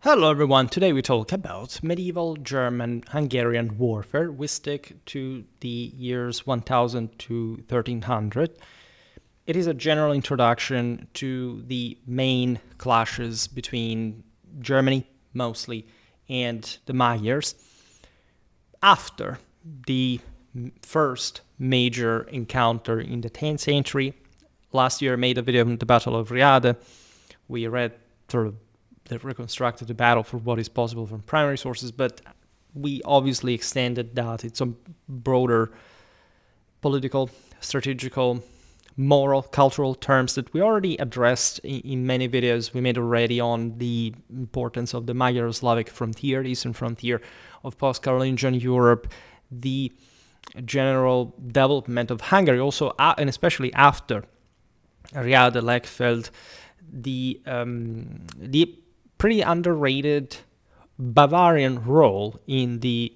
Hello everyone, today we talk about medieval German-Hungarian warfare. We stick to the years 1000 to 1300. It is a general introduction to the main clashes between Germany, mostly, and the Magyars. After the first major encounter in the 10th century, last year I made a video on the Battle of Riade. We read sort of reconstructed the battle for what is possible from primary sources, but we obviously extended that in some broader political, strategical, moral, cultural terms that we already addressed in many videos we made already on the importance of the Magyar-Slavic frontier, the eastern frontier of post-Carolingian Europe, the general development of Hungary also, and especially after Riade, Lechfeld, the pretty underrated Bavarian role in the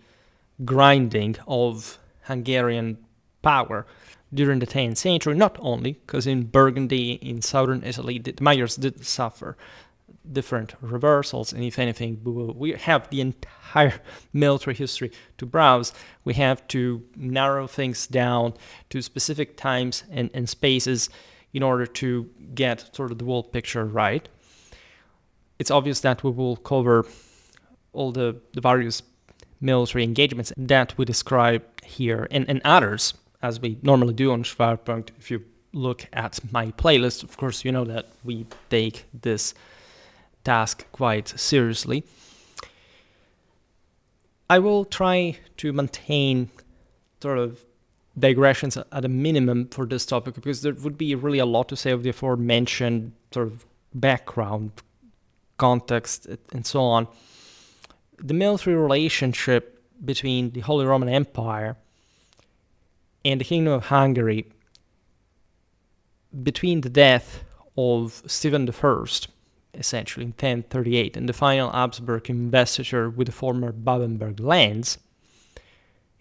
grinding of Hungarian power during the 10th century, not only because in Burgundy, in southern Italy, the Magyars did suffer different reversals, and if anything, we have the entire military history to browse. We have to narrow things down to specific times and spaces in order to get sort of the whole picture right. It's obvious that we will cover all the various military engagements that we describe here and others, as we normally do on Schwerpunkt. If you look at my playlist, of course, you know that we take this task quite seriously. I will try to maintain sort of digressions at a minimum for this topic, because there would be really a lot to say of the aforementioned sort of background, context, and so on. The military relationship between the Holy Roman Empire and the Kingdom of Hungary between the death of Stephen I, essentially in 1038, and the final Habsburg investiture with the former Babenberg lands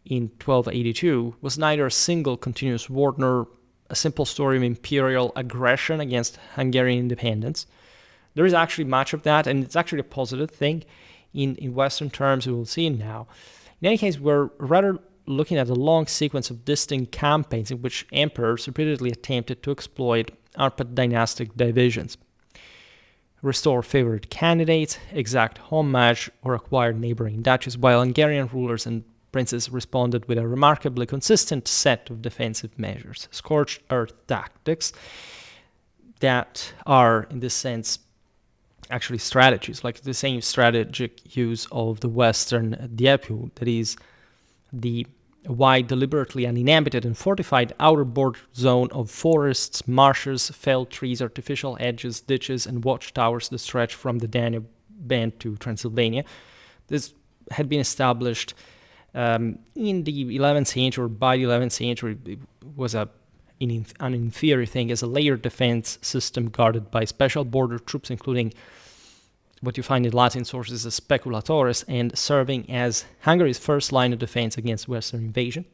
in 1282 was neither a single continuous war nor a simple story of imperial aggression against Hungarian independence. There is actually much of that, and it's actually a positive thing in Western terms, we will see now. In any case, we're rather looking at a long sequence of distinct campaigns in which emperors repeatedly attempted to exploit Dynastic divisions, restore favored candidates, exact homage, or acquire neighboring duchies, while Hungarian rulers and princes responded with a remarkably consistent set of defensive measures, scorched-earth tactics, that are, in this sense, actually strategies, like the same strategic use of the Western gyepű, that is the wide, deliberately uninhabited and fortified outer border zone of forests, marshes, felled trees, artificial edges, ditches, and watchtowers that stretch from the Danube band to Transylvania. This had been established in the 11th century, or by the 11th century. It was an inferior thing as a layered defense system guarded by special border troops, including what you find in Latin sources as speculatores, and serving as Hungary's first line of defense against Western invasion.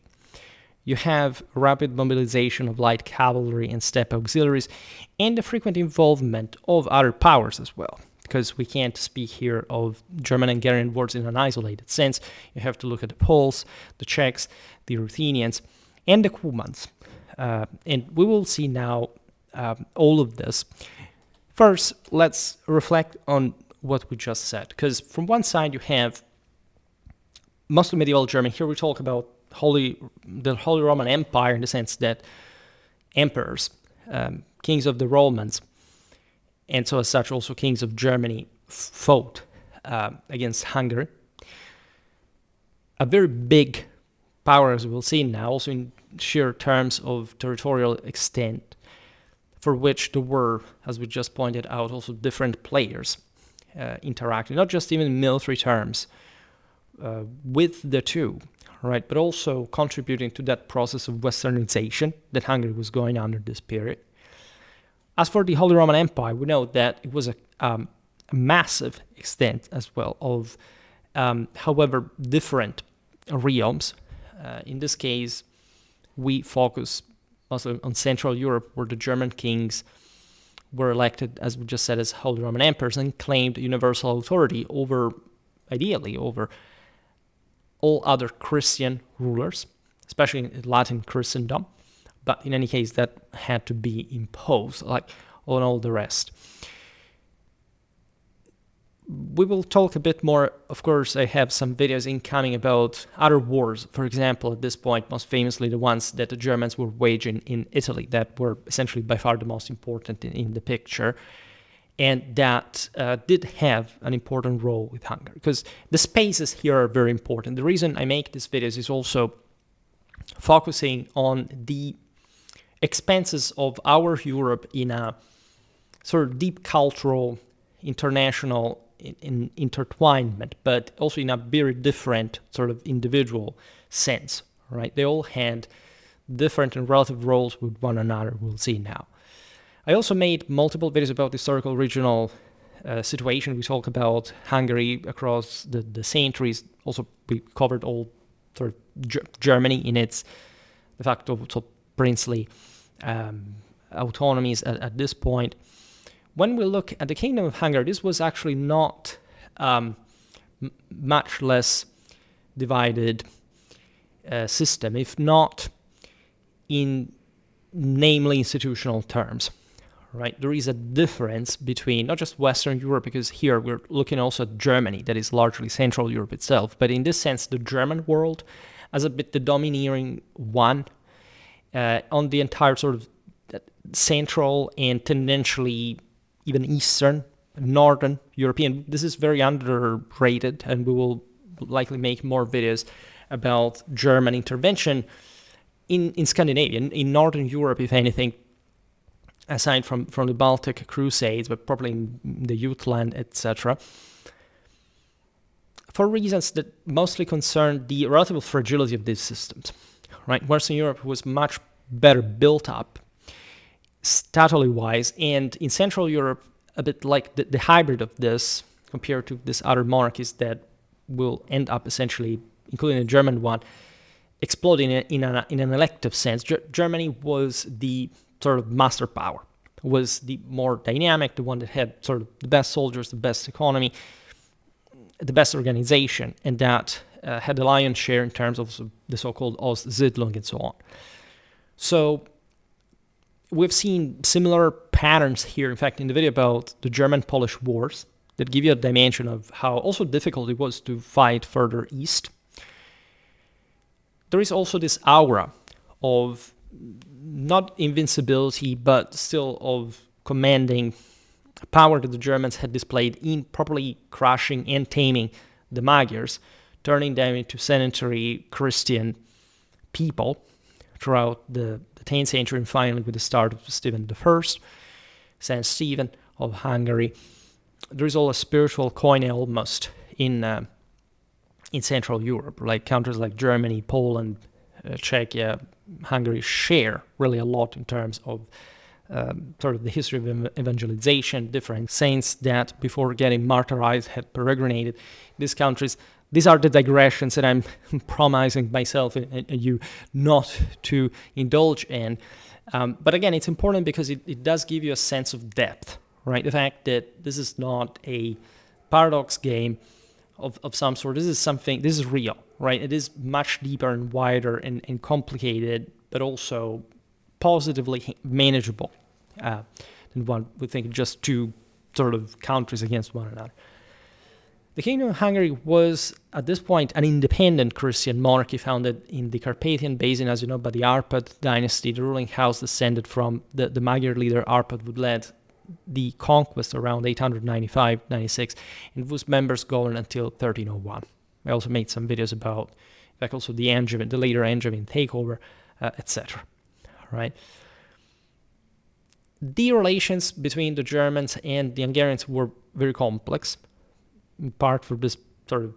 You have rapid mobilization of light cavalry and steppe auxiliaries, and the frequent involvement of other powers as well, because we can't speak here of German-Hungarian wars in an isolated sense. You have to look at the Poles, the Czechs, the Ruthenians, and the Cumans. And we will see now all of this. First, let's reflect on what we just said, because from one side you have mostly medieval Germany. Here we talk about the Holy Roman Empire, in the sense that emperors, kings of the Romans, and so as such also kings of Germany, fought against Hungary. A very big power, as we'll see now, also in sheer terms of territorial extent, for which there were, as we just pointed out, also different players interacting, not just even in military terms, with the two, right, but also contributing to that process of westernization that Hungary was going under this period. As for the Holy Roman Empire, we know that it was a massive extent as well of, however, different realms. In this case, we focus mostly on Central Europe, where the German kings were elected, as we just said, as Holy Roman Emperors and claimed universal authority ideally over all other Christian rulers, especially in Latin Christendom. But in any case, that had to be imposed, like on all the rest. We will talk a bit more. Of course, I have some videos incoming about other wars. For example, at this point, most famously the ones that the Germans were waging in Italy, that were essentially by far the most important in the picture, and that did have an important role with Hungary, because the spaces here are very important. The reason I make these videos is also focusing on the expenses of our Europe in a sort of deep cultural, international intertwinement, but also in a very different sort of individual sense, right? They all had different and relative roles with one another, we'll see now. I also made multiple videos about the historical regional situation. We talk about Hungary across the centuries. Also, we covered all sort of Germany in its de facto princely autonomies at this point. When we look at the Kingdom of Hungary, this was actually not much less divided system, if not in namely institutional terms, right? There is a difference between not just Western Europe, because here we're looking also at Germany, that is largely Central Europe itself, but in this sense, the German world as a bit the domineering one on the entire sort of Central and tendentially even Eastern, Northern European. This is very underrated, and we will likely make more videos about German intervention in Scandinavia, in Northern Europe, if anything, aside from the Baltic Crusades, but probably in the Jutland, etc., for reasons that mostly concern the relative fragility of these systems, right? Western Europe was much better built up, statally-wise, and in Central Europe, a bit like the hybrid of this compared to these other monarchies that will end up essentially, including the German one, exploding in an elective sense. Germany was the sort of master power, was the more dynamic, the one that had sort of the best soldiers, the best economy, the best organization, and that had the lion's share in terms of the so-called Ostsiedlung and so on. So we've seen similar patterns here, in fact, in the video about the German-Polish wars that give you a dimension of how also difficult it was to fight further east. There is also this aura of not invincibility, but still of commanding power that the Germans had displayed in properly crushing and taming the Magyars, turning them into sedentary Christian people throughout the 10th century, and finally with the start of Stephen I, Saint Stephen of Hungary. There is all a spiritual koine almost in Central Europe, like countries like Germany, Poland, Czechia, Hungary share really a lot in terms of sort of the history of evangelization, different saints that before getting martyrized had peregrinated these countries. These are the digressions that I'm promising myself and you not to indulge in. But again, it's important because it does give you a sense of depth, right? The fact that this is not a paradox game of some sort. This is real, right? It is much deeper and wider and complicated, but also positively manageable than one would think, just two sort of countries against one another. The Kingdom of Hungary was, at this point, an independent Christian monarchy founded in the Carpathian Basin, as you know, by the Arpad dynasty. The ruling house descended from the Magyar leader Arpad, who led the conquest around 895-96, and whose members governed until 1301. I also made some videos about, in fact, also the later Angevin takeover, etc. Right? The relations between the Germans and the Hungarians were very complex, in part for this sort of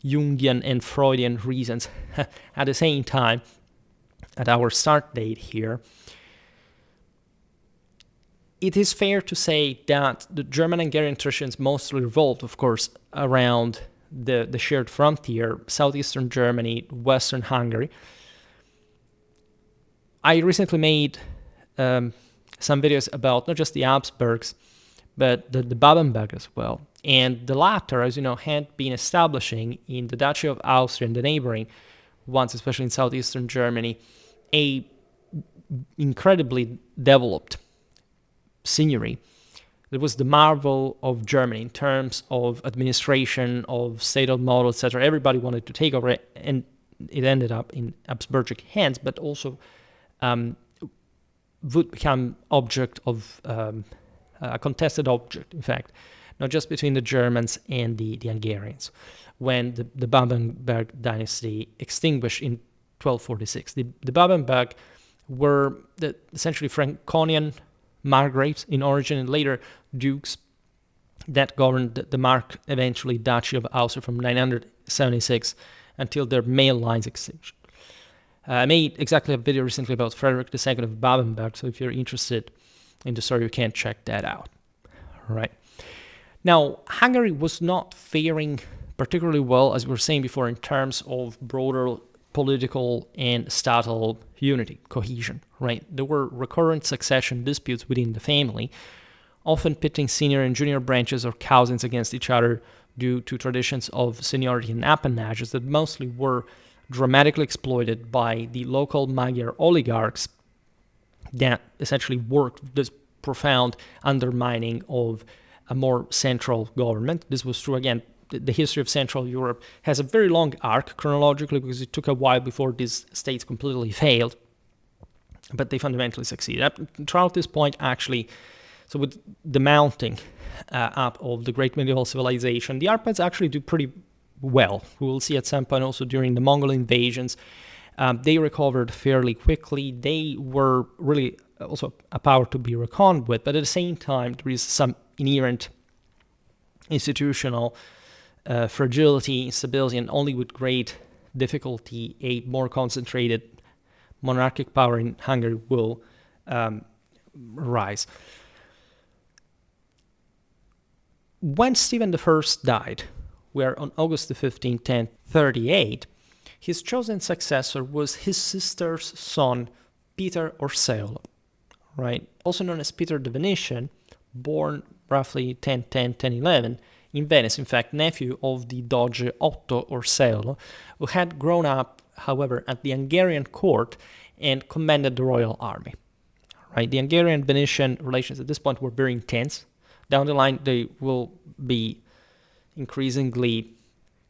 Jungian and Freudian reasons. At the same time, at our start date here, it is fair to say that the German-Hungarian traditions mostly revolved, of course, around the shared frontier, southeastern Germany, western Hungary. I recently made some videos about not just the Habsburgs, but the Babenberg as well. And the latter, as you know, had been establishing in the Duchy of Austria and the neighboring ones, especially in southeastern Germany, a incredibly developed seigneury. It was the marvel of Germany in terms of administration, of state-owned model, etc. Everybody wanted to take over it, and it ended up in Habsburgic hands, but also would become object of a contested object, in fact, not just between the Germans and the Hungarians, when the Babenberg dynasty extinguished in 1246. The Babenberg were essentially Franconian margraves in origin and later dukes that governed the Mark, eventually Duchy of Austria from 976 until their male lines extinction. I made exactly a video recently about Frederick II of Babenberg, so if you're interested in the story, you can check that out. All right. Now, Hungary was not faring particularly well, as we were saying before, in terms of broader political and statal unity, cohesion, right? There were recurrent succession disputes within the family, often pitting senior and junior branches or cousins against each other due to traditions of seniority and appanages that mostly were dramatically exploited by the local Magyar oligarchs that essentially worked this profound undermining of a more central government. This was true, again, the history of Central Europe has a very long arc chronologically because it took a while before these states completely failed, but they fundamentally succeeded. Throughout this point, actually, so with the mounting up of the great medieval civilization, the Arpads actually do pretty well. We will see at some point also during the Mongol invasions. They recovered fairly quickly. They were really also a power to be reckoned with, but at the same time, there is some inherent institutional fragility, instability, and only with great difficulty a more concentrated monarchic power in Hungary will rise. When Stephen I died, where on August the 15th, 1038, his chosen successor was his sister's son, Peter Orseolo, right? Also known as Peter the Venetian, born roughly 1010, 1011, in Venice, in fact, nephew of the Doge Otto Orseolo, who had grown up, however, at the Hungarian court and commanded the royal army. Right? The Hungarian-Venetian relations at this point were very intense. Down the line, they will be increasingly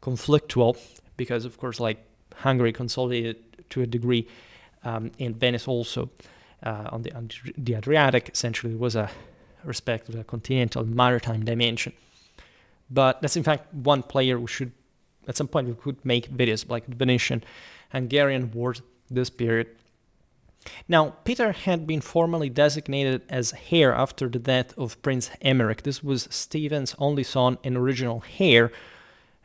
conflictual because, of course, like Hungary consolidated to a degree, and Venice also on the Adriatic, essentially was a respect to the continental maritime dimension. But that's in fact one player who should, at some point, we could make videos like the Venetian-Hungarian Wars this period. Now, Peter had been formally designated as heir after the death of Prince Emmerich. This was Stephen's only son and original heir,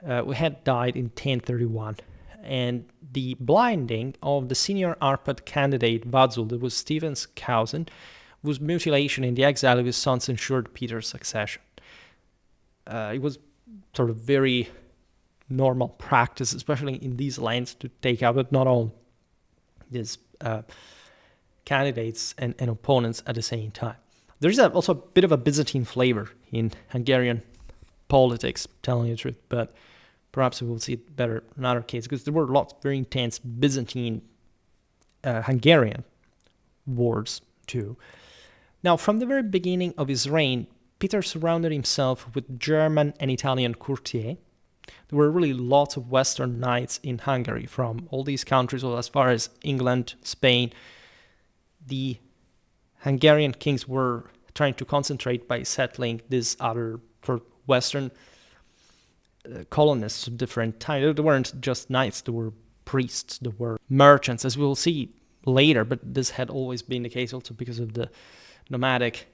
who had died in 1031. And the blinding of the senior Arpad candidate Vadzul, that was Stephen's cousin, whose mutilation in the exile of his sons ensured Peter's succession. It was sort of very normal practice, especially in these lands, to take out, but not all these candidates and opponents at the same time. There is also a bit of a Byzantine flavor in Hungarian politics, telling the truth, but perhaps we will see it better in other cases, because there were lots of very intense Byzantine Hungarian wars too. Now, from the very beginning of his reign, Peter surrounded himself with German and Italian courtiers. There were really lots of Western knights in Hungary from all these countries, well, as far as England, Spain. The Hungarian kings were trying to concentrate by settling these other Western colonists of different types. There weren't just knights, there were priests, there were merchants, as we will see later, but this had always been the case also because of the nomadic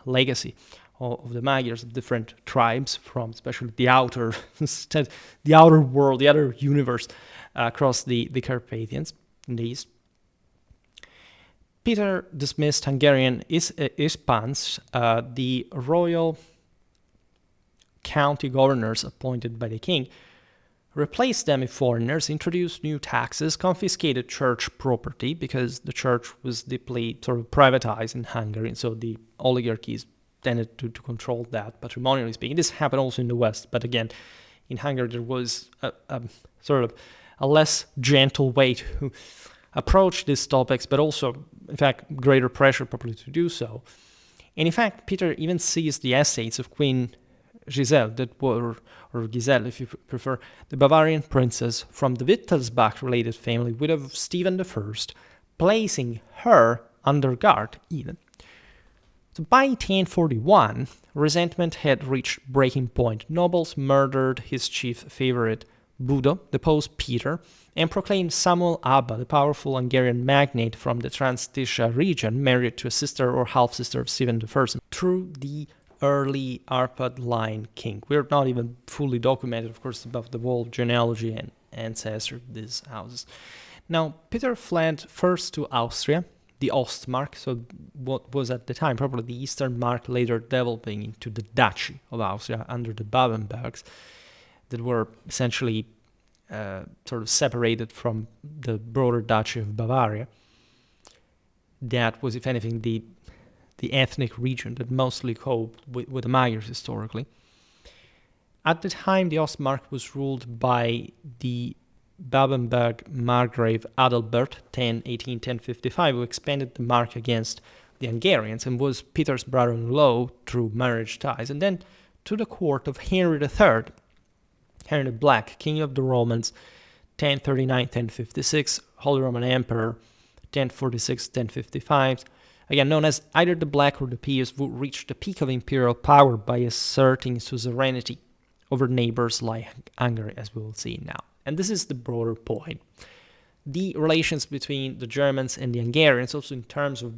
legacy of the Magyars, of different tribes from especially the outer world, the outer universe across the Carpathians in the east. Peter dismissed Hungarian ispans, the royal county governors appointed by the king, replaced them with foreigners, introduced new taxes, confiscated church property because the church was deeply sort of privatized in Hungary, and so the oligarchies tended to control that, patrimonially speaking. This happened also in the West, but again, in Hungary there was a sort of a less gentle way to approach these topics, but also, in fact, greater pressure probably to do so. And in fact, Peter even seized the estates of Queen Giselle, that were, or Giselle if you prefer, the Bavarian princess from the Wittelsbach-related family, widow of Stephen I, placing her under guard even. So by 1041, resentment had reached breaking point. Nobles murdered his chief favorite, Budo, deposed Peter, and proclaimed Samuel Abba, the powerful Hungarian magnate from the Transtisha region, married to a sister or half-sister of Stephen I, through the early Arpad line king. We're not even fully documented, of course, about the whole genealogy and ancestry of these houses. Now, Peter fled first to Austria, the Ostmark, so what was at the time probably the Eastern Mark, later developing into the Duchy of Austria under the Babenbergs, that were essentially sort of separated from the broader Duchy of Bavaria. That was, if anything, the ethnic region that mostly coped with the Magyars historically. At the time, the Ostmark was ruled by the Babenberg Margrave Adalbert, 1018-1055, who expanded the Mark against the Hungarians and was Peter's brother-in-law through marriage ties, and then to the court of Henry III, Henry the Black, King of the Romans, 1039-1056, Holy Roman Emperor, 1046-1055, again known as either the Black or the Pious, who reached the peak of imperial power by asserting suzerainty over neighbors like Hungary, as we will see now. And this is the broader point. The relations between the Germans and the Hungarians, also in terms of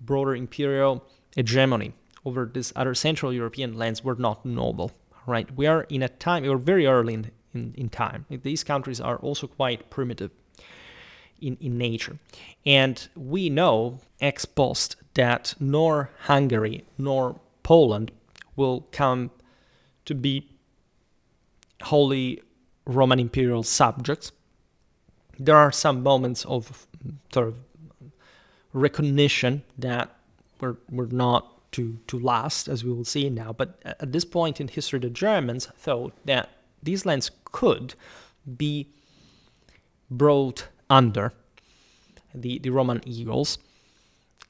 broader imperial hegemony over these other Central European lands, were not novel. Right? We are in a time, we are very early in time. These countries are also quite primitive in nature. And we know ex post that nor Hungary nor Poland will come to be wholly Roman imperial subjects. There are some moments of sort of recognition that were not to last, as we will see now. But at this point in history, the Germans thought that these lands could be brought under the Roman eagles,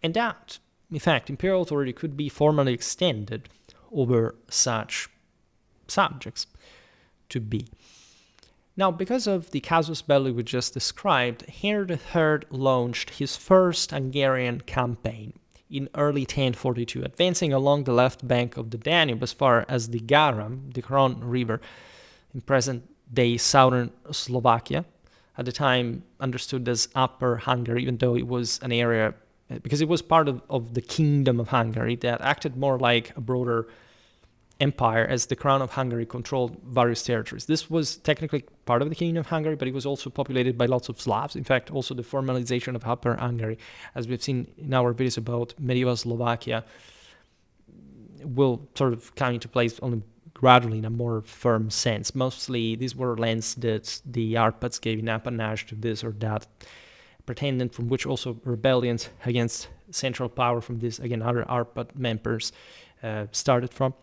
and that, in fact, imperial authority could be formally extended over such subjects to be. Now, because of the casus belli we just described, Henry III launched his first Hungarian campaign in early 1042, advancing along the left bank of the Danube as far as the Garam, the Hron River, in present-day southern Slovakia, at the time understood as Upper Hungary, even though it was an area, because it was part of the Kingdom of Hungary that acted more like a broader empire, as the Crown of Hungary controlled various territories. This was technically part of the Kingdom of Hungary, but it was also populated by lots of Slavs. In fact, also the formalization of Upper Hungary, as we've seen in our videos about medieval Slovakia, will sort of come into place only gradually in a more firm sense. Mostly these were lands that the Arpads gave in appanage to this or that pretendant, from which also rebellions against central power from this, again, other Arpad members started from.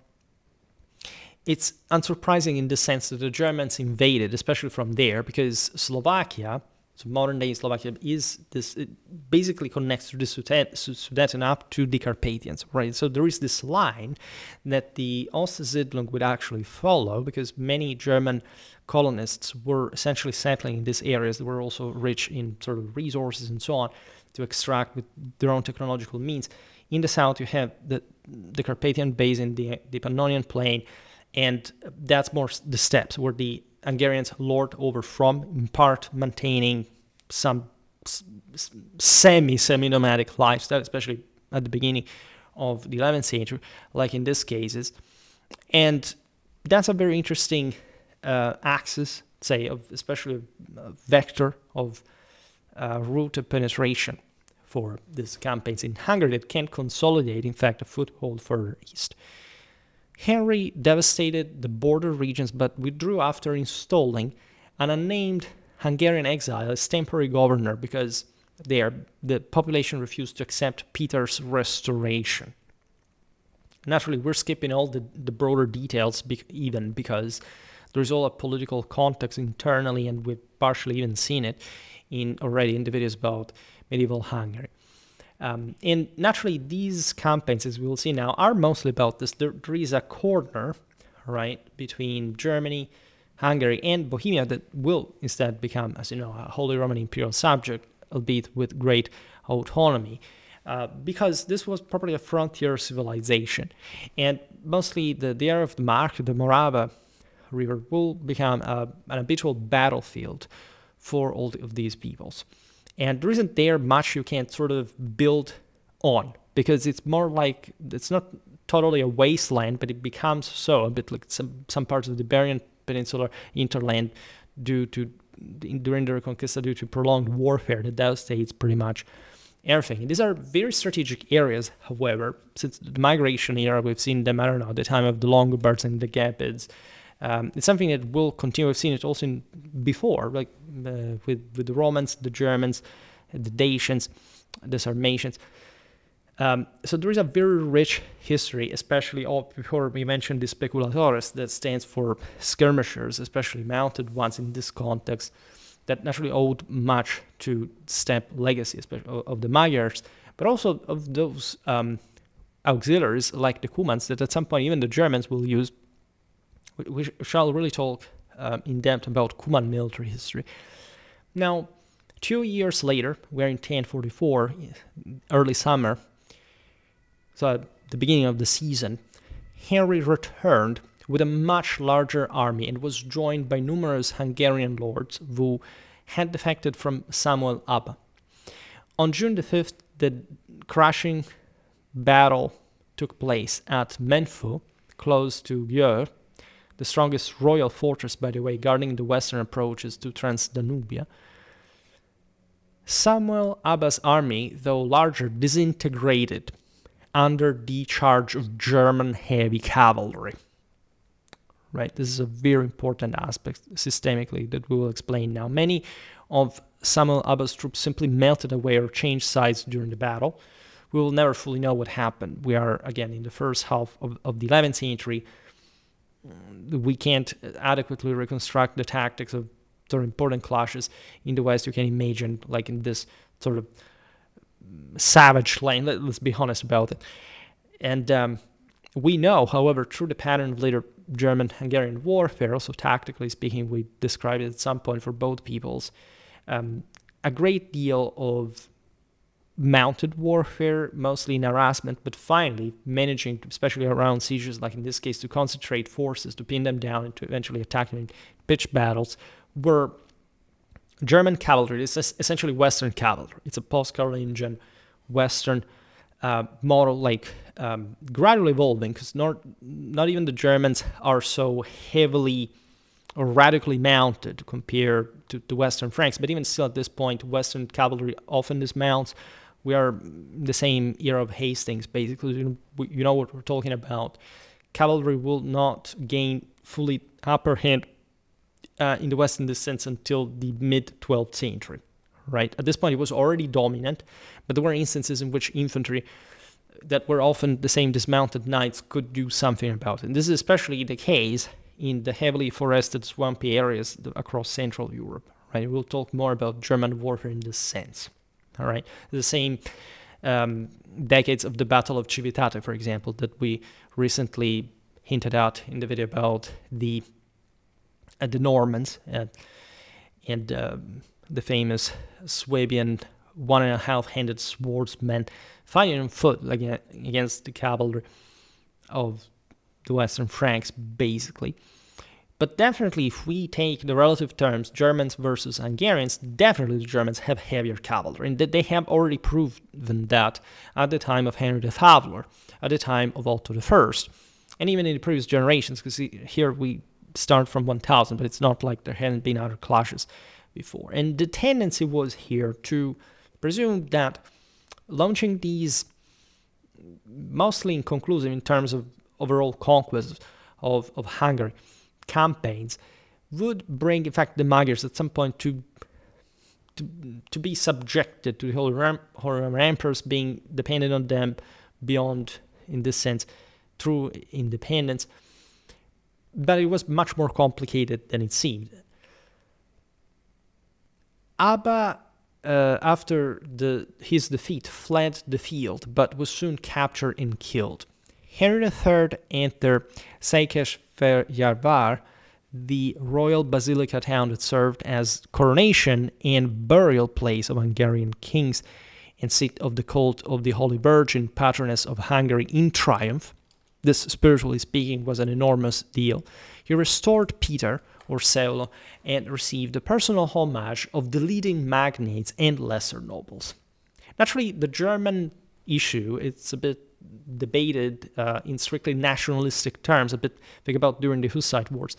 It's unsurprising in the sense that the Germans invaded, especially from there, because Slovakia, so modern-day Slovakia, is this, it basically connects to the Sudeten up to the Carpathians, right? So there is this line that the Ostsiedlung would actually follow, because many German colonists were essentially settling in these areas that were also rich in sort of resources and so on to extract with their own technological means. In the south, you have the Carpathian Basin, the Pannonian Plain, and that's more the steppes where the Hungarians lord over from, in part maintaining some semi-nomadic lifestyle, especially at the beginning of the 11th century, like in these cases. And that's a very interesting axis, say, of especially a vector of route of penetration for these campaigns in Hungary that can consolidate, in fact, a foothold further east. Henry devastated the border regions, but withdrew after installing an unnamed Hungarian exile as temporary governor because the population refused to accept Peter's restoration. Naturally, we're skipping all the broader details even because there's all a political context internally, and we've partially even seen it already in the videos about medieval Hungary. And naturally, these campaigns, as we will see now, are mostly about this. There is a corner, right, between Germany, Hungary, and Bohemia that will instead become, as you know, a Holy Roman Imperial subject, albeit with great autonomy. Because this was probably a frontier civilization. And mostly the area of the Mark, the Morava River, will become an habitual battlefield for all of these peoples. And there isn't there much you can sort of build on, because it's more like, it's not totally a wasteland, but it becomes so, a bit like some parts of the Iberian Peninsula hinterland during the Reconquista due to prolonged warfare that devastates pretty much everything. And these are very strategic areas, however, since the migration era, we've seen them, I don't know, at the time of the Longobards and the Gepids. It's something that will continue. We've seen it also before, like with the Romans, the Germans, the Dacians, the Sarmatians. So there is a very rich history, especially before we mentioned the speculatores, that stands for skirmishers, especially mounted ones in this context, that naturally owed much to steppe legacy, especially of the Magyars, but also of those auxiliaries like the Cumans that at some point even the Germans will use. We shall really talk in depth about Cuman military history. Now, 2 years later, we're in 1044, early summer, so at the beginning of the season, Henry returned with a much larger army and was joined by numerous Hungarian lords who had defected from Samuel Abba. On June the 5th, the crushing battle took place at Menfu, close to Győr, the strongest royal fortress, by the way, guarding the western approaches to Transdanubia. Samuel Abba's army, though larger, disintegrated under the charge of German heavy cavalry. Right, this is a very important aspect systemically that we will explain now. Many of Samuel Abba's troops simply melted away or changed sides during the battle. We will never fully know what happened. We are, again, in the first half of the 11th century. We can't adequately reconstruct the tactics of the important clashes in the West. You can imagine, like in this sort of savage land. Let's be honest about it. And we know, however, through the pattern of later German-Hungarian warfare, also tactically speaking, we described it at some point for both peoples, a great deal of mounted warfare, mostly in harassment, but finally managing, especially around sieges, like in this case, to concentrate forces, to pin them down, and to eventually attack them in pitched battles, were German cavalry. It's essentially Western cavalry. It's a post-Carolingian Western model, like gradually evolving, because not even the Germans are so heavily or radically mounted compared to the Western Franks, but even still at this point, Western cavalry often dismounts. We are in the same era of Hastings, basically. You know what we're talking about. Cavalry will not gain fully upper hand in the West in this sense until the mid-12th century, right? At this point, it was already dominant, but there were instances in which infantry that were often the same dismounted knights could do something about it. And this is especially the case in the heavily forested, swampy areas across Central Europe, right? We'll talk more about German warfare in this sense, all right? The same decades of the Battle of Civitate, for example, that we recently hinted at in the video about the Normans and the famous Swabian 1.5-handed swordsman fighting on foot against the cavalry of the Western Franks, basically. But definitely, if we take the relative terms, Germans versus Hungarians, definitely the Germans have heavier cavalry, and they have already proven that at the time of Henry the Fowler, at the time of Otto I, and even in the previous generations, because here we start from 1000, but it's not like there hadn't been other clashes before. And the tendency was here to presume that launching these mostly inconclusive in terms of overall conquest of Hungary campaigns would bring, in fact, the Magyars at some point to be subjected to the Holy Roman emperors, being dependent on them beyond, in this sense, through independence. But it was much more complicated than it seemed. Abba, after his defeat, fled the field, but was soon captured and killed. Henry III entered Székesfehérvár, the royal basilica town that served as coronation and burial place of Hungarian kings and seat of the cult of the Holy Virgin, patroness of Hungary, in triumph. This, spiritually speaking, was an enormous deal. He restored Peter, Orseolo, and received the personal homage of the leading magnates and lesser nobles. Naturally, the German issue, it's a bit debated in strictly nationalistic terms, a bit think about during the Hussite Wars.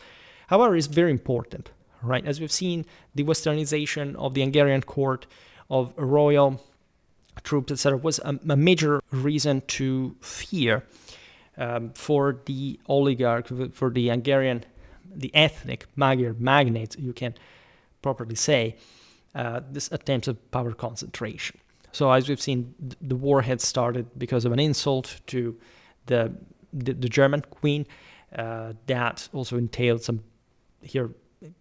However, it's very important, right? As we've seen, the westernization of the Hungarian court, of royal troops, etc., was a major reason to fear for the oligarch, for the Hungarian, the ethnic Magyar magnates, you can properly say, this attempt of power concentration. So as we've seen, the war had started because of an insult to the German queen that also entailed some, here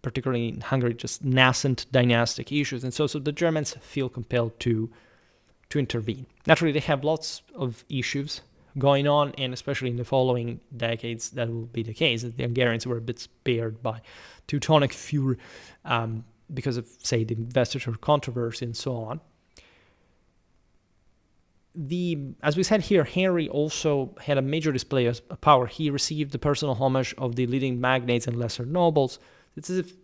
particularly in Hungary, just nascent dynastic issues. And so the Germans feel compelled to intervene. Naturally, they have lots of issues going on, and especially in the following decades, that will be the case. The Hungarians were a bit spared by Teutonic fury because of, say, the investiture controversy and so on. As we said here, Henry also had a major display of power. He received the personal homage of the leading magnates and lesser nobles. It's as if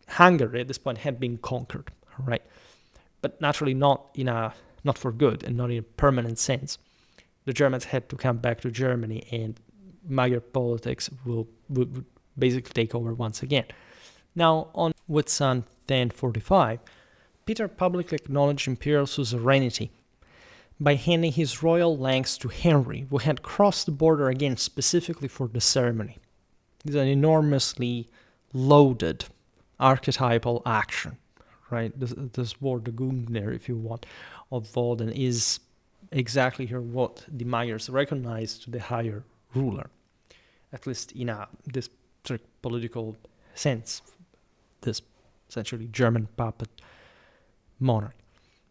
Hungary at this point had been conquered, right? But naturally not for good and not in a permanent sense. The Germans had to come back to Germany, and Magyar politics would basically take over once again. Now, on Whitsun 1045, Peter publicly acknowledged imperial suzerainty by handing his royal lands to Henry, who had crossed the border again specifically for the ceremony. This is an enormously loaded archetypal action, right? This word, the Gungner, if you want, of Walden is exactly here what the Magyars recognize to the higher ruler, at least in this strict political sense, this essentially German puppet monarch.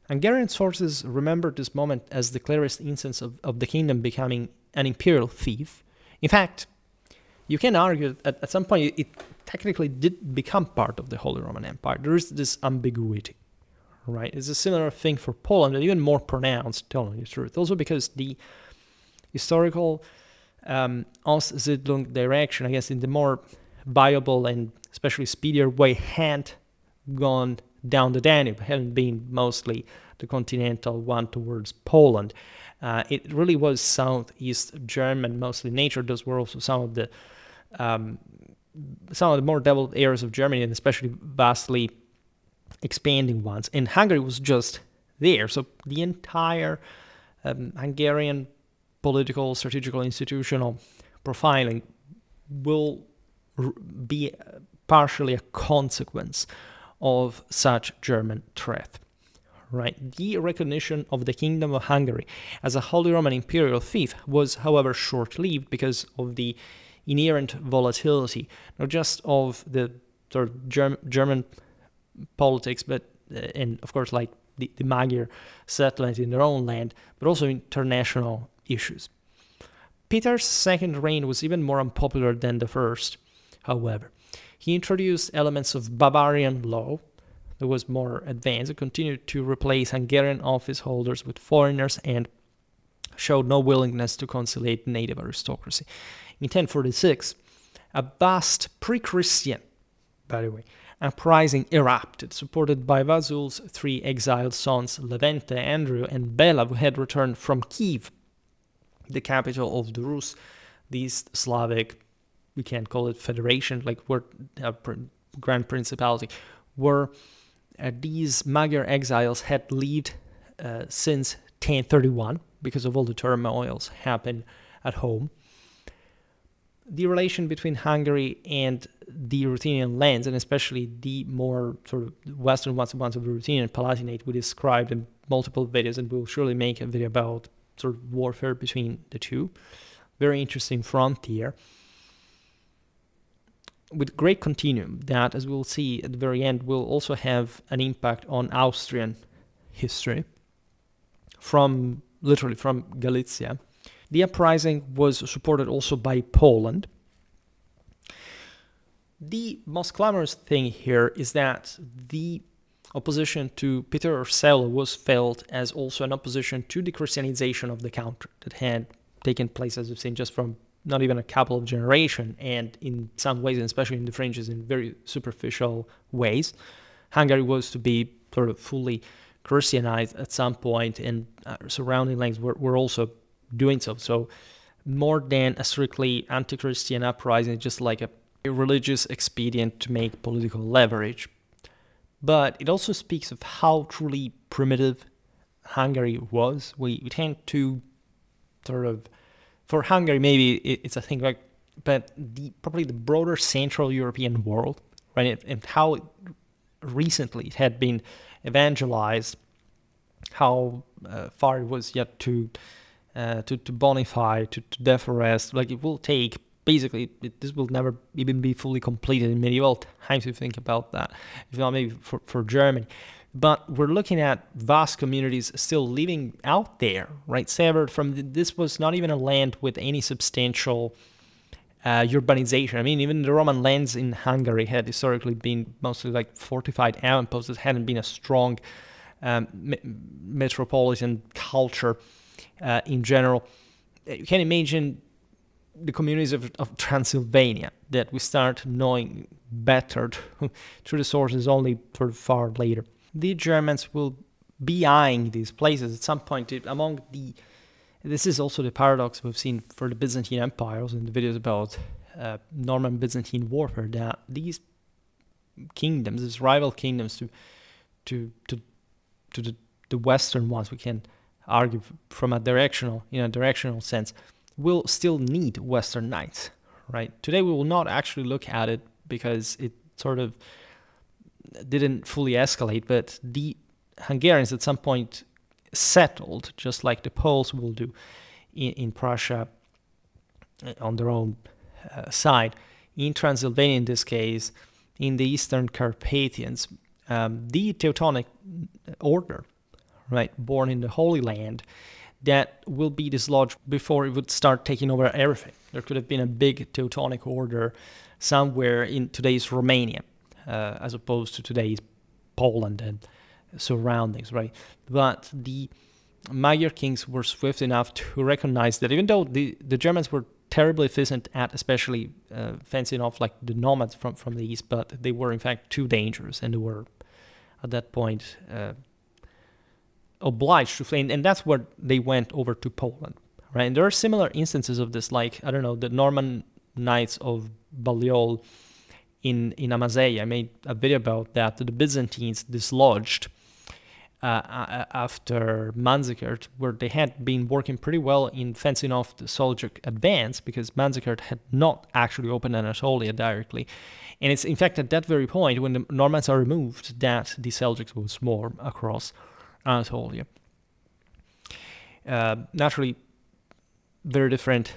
Hungarian sources remember this moment as the clearest instance of the kingdom becoming an imperial fief. In fact, you can argue that at some point it technically did become part of the Holy Roman Empire. There is this ambiguity, right? It's a similar thing for Poland, but even more pronounced, telling the truth. Also because the historical Ostsiedlung direction, I guess, in the more viable and especially speedier way, had gone down the Danube, hadn't been mostly the continental one towards Poland. It really was Southeast German, mostly nature. Those were also some of the more developed areas of Germany, and especially vastly expanding ones. And Hungary was just there. So the entire Hungarian political, strategical, institutional profiling will be partially a consequence of such German threat, right? The recognition of the Kingdom of Hungary as a Holy Roman imperial fief was, however, short-lived because of the inherent volatility, not just of the sort of German politics, but and of course, like the Magyar settlement in their own land, but also international issues. Peter's second reign was even more unpopular than the first, however. He introduced elements of Bavarian law that was more advanced and continued to replace Hungarian office holders with foreigners and showed no willingness to conciliate native aristocracy. In 1046, a vast pre-Christian, by the way, uprising erupted, supported by Vasul's three exiled sons, Levente, Andrew, and Bela, who had returned from Kiev, the capital of the Rus, these Slavic, we can't call it federation, like we're Grand Principality, where these Magyar exiles had lived since 1031 because of all the turmoils happened at home. The relation between Hungary and the Ruthenian lands, and especially the more sort of western ones of the Ruthenian Palatinate, we described in multiple videos, and we'll surely make a video about sort of warfare between the two. Very interesting frontier with great continuum that, as we'll see at the very end, will also have an impact on Austrian history literally from Galicia. The uprising was supported also by Poland. The most clamorous thing here is that the opposition to Peter Orseolo was felt as also an opposition to the Christianization of the country that had taken place, as we've seen, just from not even a couple of generations, and in some ways, and especially in the fringes, in very superficial ways. Hungary was to be sort of fully Christianized at some point, and surrounding lands were also doing so. So more than a strictly anti-Christian uprising, just like a religious expedient to make political leverage. But it also speaks of how truly primitive Hungary was. We tend to sort of, for Hungary maybe it's a thing like, but probably the broader Central European world, right? And how recently it had been evangelized, how far it was yet to bonify, to deforest. Like it will take, basically, this will never even be fully completed in medieval times if you think about that, if not maybe for Germany. But we're looking at vast communities still living out there, right? Severed from, this was not even a land with any substantial urbanization. I mean, even the Roman lands in Hungary had historically been mostly like fortified outposts that hadn't been a strong metropolitan culture in general. You can imagine the communities of Transylvania that we start knowing better through the sources only for far later. The Germans will be eyeing these places at some point. This is also the paradox we've seen for the Byzantine Empire, also in the videos about Norman Byzantine warfare, that these kingdoms, these rival kingdoms to the Western ones, we can argue from a directional sense, will still need Western knights, right? Today we will not actually look at it because it sort of didn't fully escalate, but the Hungarians at some point settled, just like the Poles will do in Prussia on their own side, in Transylvania in this case, in the Eastern Carpathians, the Teutonic order, right, born in the Holy Land, that will be dislodged before it would start taking over everything. There could have been a big Teutonic order somewhere in today's Romania, as opposed to today's Poland and surroundings, right? But the Magyar kings were swift enough to recognize that even though the Germans were terribly efficient at especially fencing off like the nomads from the east, but they were in fact too dangerous, and they were at that point obliged to flee, and that's where they went over to Poland, right? And there are similar instances of this, like, I don't know, the Norman Knights of Balliol in Amazeia. I made a video about that. The Byzantines dislodged after Manzikert, where they had been working pretty well in fencing off the Seljuk advance, because Manzikert had not actually opened Anatolia directly. And it's in fact at that very point, when the Normans are removed, that the Seljuks will swarm across Anatolia. Naturally, very different,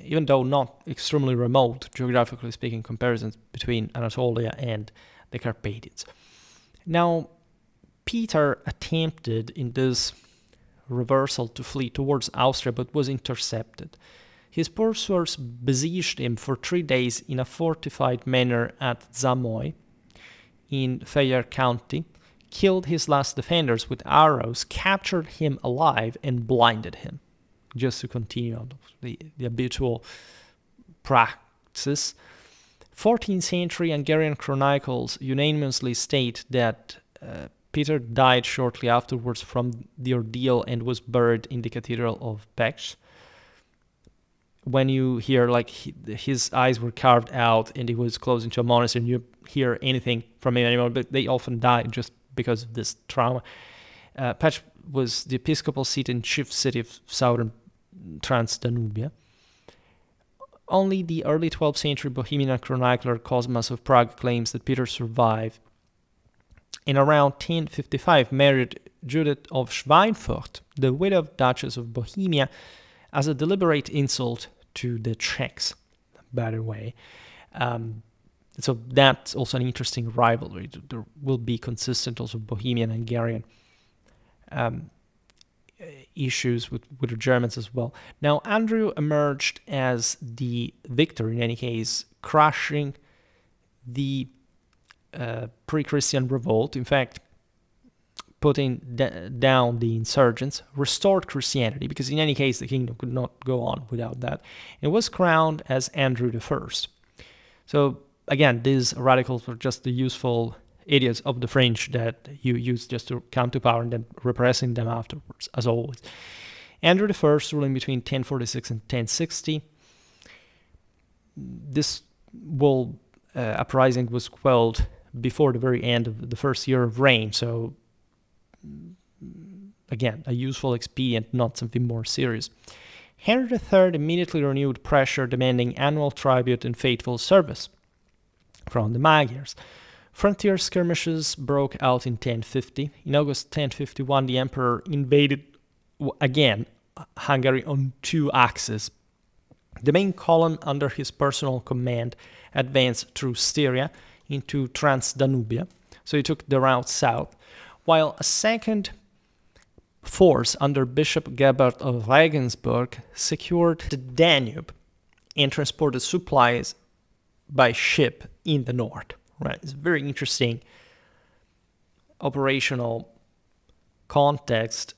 even though not extremely remote, geographically speaking, comparisons between Anatolia and the Carpathians. Now, Peter attempted in this reversal to flee towards Austria, but was intercepted. His pursuers besieged him for 3 days in a fortified manner at Zamoy in Fejér County, killed his last defenders with arrows, captured him alive, and blinded him, just to continue the habitual practice. 14th century Hungarian chronicles unanimously state that Peter died shortly afterwards from the ordeal and was buried in the Cathedral of Pécs. When you hear like his eyes were carved out and he was closed into a monastery, and you hear anything from him anymore, but they often died just because of this trauma. Pécs was the episcopal seat and chief city of southern Transdanubia. Only the early 12th century Bohemian chronicler Cosmas of Prague claims that Peter survived. In around 1055, married Judith of Schweinfurt, the widow of Duchess of Bohemia, as a deliberate insult to the Czechs, by the way. So that's also an interesting rivalry. There will be consistent also Bohemian-Hungarian issues with the Germans as well. Now, Andrew emerged as the victor in any case, crushing the pre-Christian revolt. In fact, putting down the insurgents, restored Christianity, because in any case the kingdom could not go on without that, and was crowned as Andrew I. So again, these radicals were just the useful idiots of the French that you use just to come to power and then repressing them afterwards, as always. Andrew I, ruling between 1046 and 1060. This uprising was quelled before the very end of the first year of reign, so again, a useful expedient, not something more serious. Henry III immediately renewed pressure, demanding annual tribute and faithful service from the Magyars. Frontier skirmishes broke out in 1050. In August 1051, the emperor invaded, again, Hungary on two axes. The main column under his personal command advanced through Styria into Transdanubia, so he took the route south, while a second force under Bishop Gebert of Regensburg secured the Danube and transported supplies by ship in the north. Right, it's a very interesting operational context,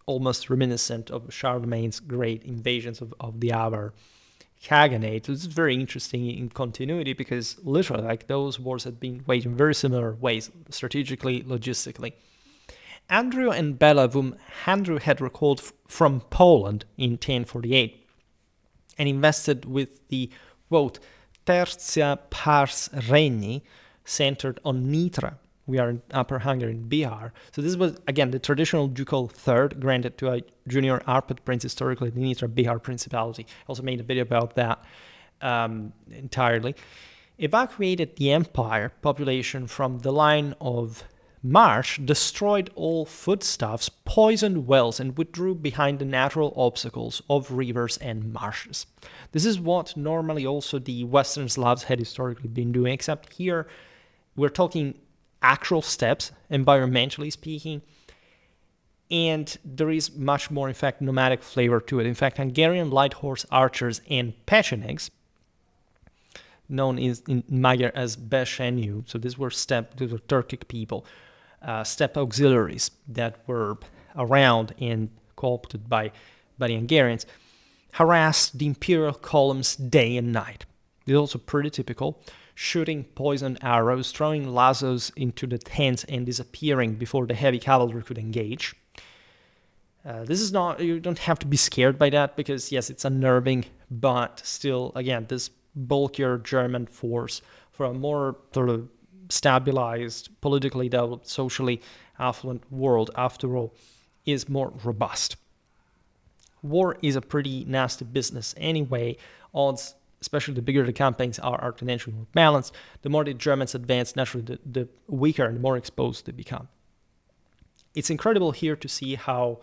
almost reminiscent of Charlemagne's great invasions of the Avar Khaganate. It's very interesting in continuity because literally, like, those wars had been waged in very similar ways, strategically, logistically. Andrew and Bela, whom Andrew had recalled from Poland in 1048 and invested with the, quote, Tertia Pars Regni, centered on Nitra. We are in Upper Hungary, in Bihar. So this was, again, the traditional ducal third granted to a junior Arpad prince, historically the Nitra Bihar Principality. I also made a video about that entirely. Evacuated the empire population from the line of march, destroyed all foodstuffs, poisoned wells, and withdrew behind the natural obstacles of rivers and marshes. This is what normally also the Western Slavs had historically been doing, except here we're talking actual steps, environmentally speaking, and there is much more, in fact, nomadic flavor to it. In fact, Hungarian light horse archers and pechenegs, known in Magyar as besenyő, so these were Turkic people, steppe auxiliaries that were around and co-opted by the Hungarians, harassed the imperial columns day and night. This is also pretty typical, shooting poisoned arrows, throwing lassos into the tents and disappearing before the heavy cavalry could engage. This is not, you don't have to be scared by that because, yes, it's unnerving, but still, again, this bulkier German force for a more sort of stabilized, politically developed, socially affluent world, after all, is more robust. War is a pretty nasty business anyway. Odds, especially the bigger the campaigns are tendency more balanced. The more the Germans advance, naturally the weaker and more exposed they become. It's incredible here to see how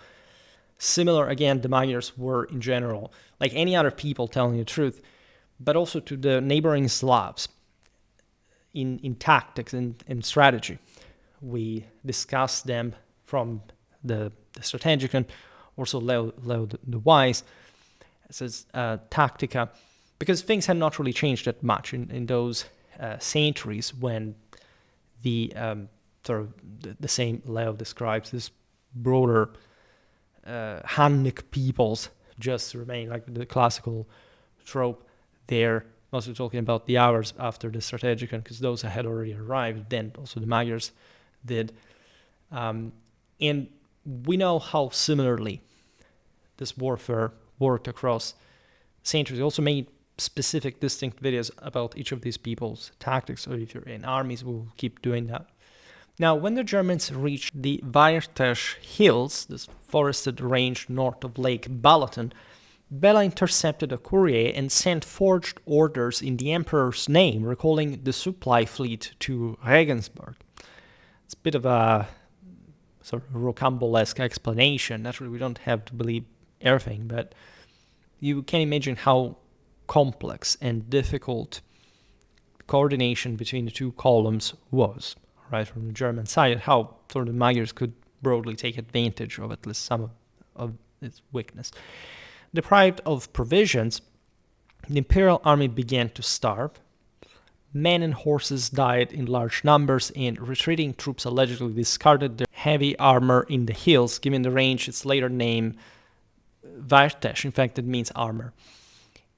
similar, again, the Magyars were in general, like any other people telling the truth, but also to the neighboring Slavs in tactics and strategy. We discuss them from the strategic and also Leo the Wise says tactica, because things had not really changed that much in those centuries when the sort of the same Leo describes this broader Hunnic peoples just remain, like the classical trope there, also talking about the hours after the strategic, because those had already arrived, then also the Magyars did. And we know how similarly this warfare worked across centuries. We also made specific, distinct videos about each of these people's tactics, so if you're in armies, we'll keep doing that. Now, when the Germans reached the Vajrtes Hills, this forested range north of Lake Balaton, Bela intercepted a courier and sent forged orders in the emperor's name, recalling the supply fleet to Regensburg. It's a bit of a sort of rocambolesque explanation. Naturally, we don't have to believe everything, but you can imagine how complex and difficult coordination between the two columns was, right, from the German side, how sort of the Magyars could broadly take advantage of at least some of its weakness. Deprived of provisions, the imperial army began to starve. Men and horses died in large numbers, and retreating troops allegedly discarded their heavy armor in the hills, giving the range its later name, Vártes. In fact, it means armor.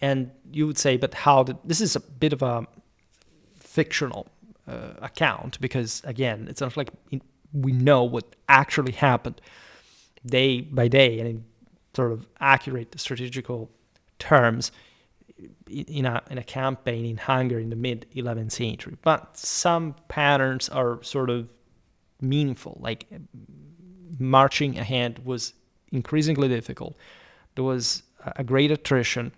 And you would say, but how did... This is a bit of a fictional account, because, again, it's not like we know what actually happened day by day and in sort of accurate strategical terms in a campaign in Hungary in the mid-11th century. But some patterns are sort of meaningful, like marching ahead was increasingly difficult. There was a great attrition.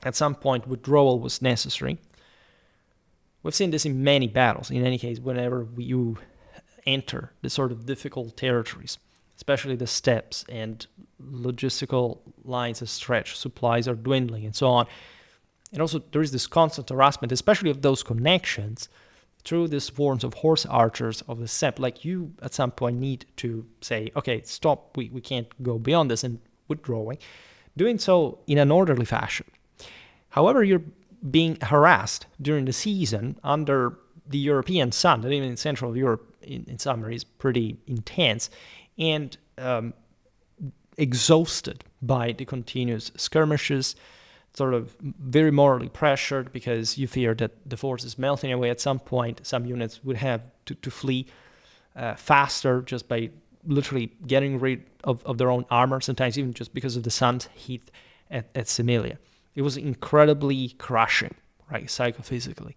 At some point, withdrawal was necessary. We've seen this in many battles. In any case, whenever you enter the sort of difficult territories, especially the steppes, and logistical lines are stretched, supplies are dwindling, and so on. And also, there is this constant harassment, especially of those connections, through these forms of horse archers of the steppe. Like, you, at some point, need to say, okay, stop, we can't go beyond this, and withdrawing. Doing so in an orderly fashion. However, you're being harassed during the season under the European sun, that even in Central Europe in summer is pretty intense, and exhausted by the continuous skirmishes, sort of very morally pressured because you fear that the force is melting away at some point. Some units would have to flee faster just by literally getting rid of their own armor, sometimes even just because of the sun's heat at Semilia. It was incredibly crushing, right, psychophysically.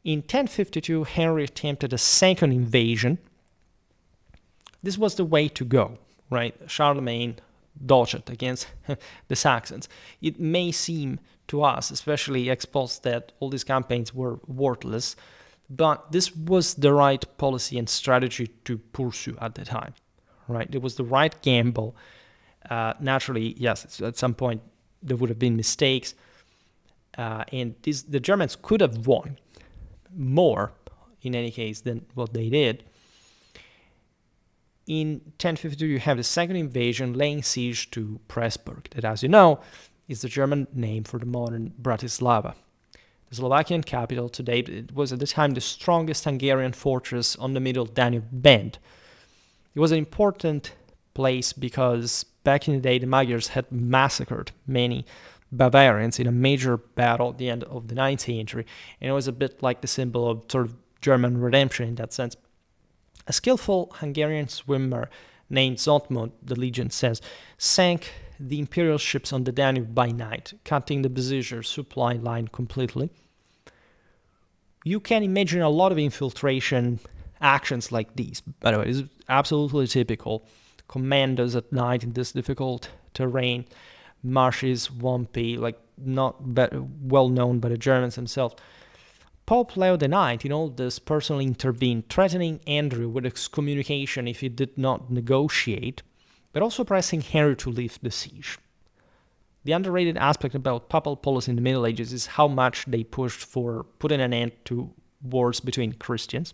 In 1052, Henry attempted a second invasion. This was the way to go, right? Charlemagne dodged against the Saxons. It may seem to us, especially ex post, that all these campaigns were worthless, but this was the right policy and strategy to pursue at the time, right? It was the right gamble. Naturally, yes, at some point there would have been mistakes, and the Germans could have won more, in any case, than what they did. In 1052, you have the second invasion, laying siege to Pressburg, that, as you know, is the German name for the modern Bratislava. The Slovakian capital today, it was at the time the strongest Hungarian fortress on the middle Danube bend. It was an important place because back in the day, the Magyars had massacred many Bavarians in a major battle at the end of the 9th century, and it was a bit like the symbol of sort of German redemption in that sense. A skillful Hungarian swimmer named Zotmond, the legend says, sank the imperial ships on the Danube by night, cutting the besiegers' supply line completely. You can imagine a lot of infiltration actions like these. By the way, this is absolutely typical. Commandos at night in this difficult terrain, marshy, swampy, like not well known by the Germans themselves. Pope Leo IX in all this personally intervened, threatening Andrew with excommunication if he did not negotiate, but also pressing Henry to lift the siege. The underrated aspect about papal policy in the Middle Ages is how much they pushed for putting an end to wars between Christians.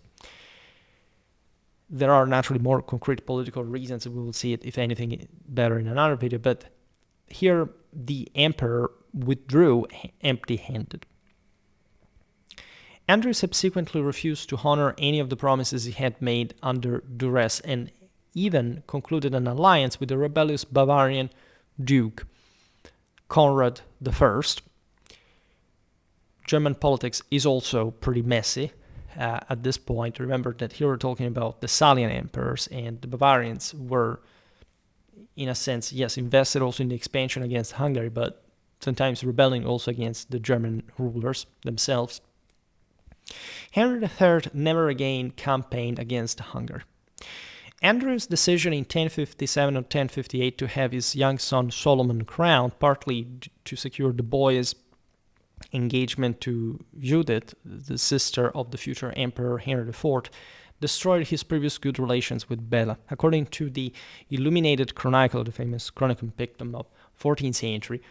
There are naturally more concrete political reasons, and we will see it, if anything, better in another video, but here the emperor withdrew empty-handed. Andrew subsequently refused to honor any of the promises he had made under duress, and even concluded an alliance with the rebellious Bavarian Duke Conrad I. German politics is also pretty messy at this point. Remember that here we're talking about the Salian emperors, and the Bavarians were, in a sense, yes, invested also in the expansion against Hungary, but sometimes rebelling also against the German rulers themselves. Henry III never again campaigned against Hungary. Andrew's decision in 1057 or 1058 to have his young son Solomon crowned, partly to secure the boy's engagement to Judith, the sister of the future Emperor Henry IV, destroyed his previous good relations with Bela. According to the Illuminated Chronicle, the famous Chronicon Pictum of 14th century,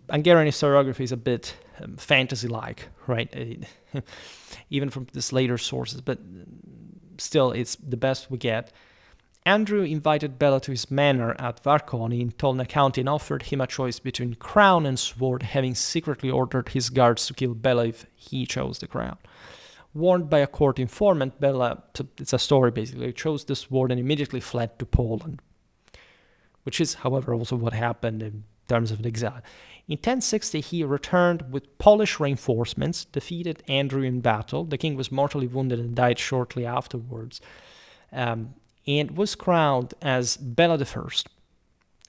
Hungarian historiography is a bit fantasy-like, right? Even from this later sources, but still, it's the best we get. Andrew invited Bela to his manor at Varconi in Tolna County and offered him a choice between crown and sword, having secretly ordered his guards to kill Bela if he chose the crown. Warned by a court informant, Bela, it's a story basically, chose the sword and immediately fled to Poland, which is, however, also what happened in terms of the exile. In 1060, he returned with Polish reinforcements, defeated Andrew in battle. The king was mortally wounded and died shortly afterwards, and was crowned as Bela I,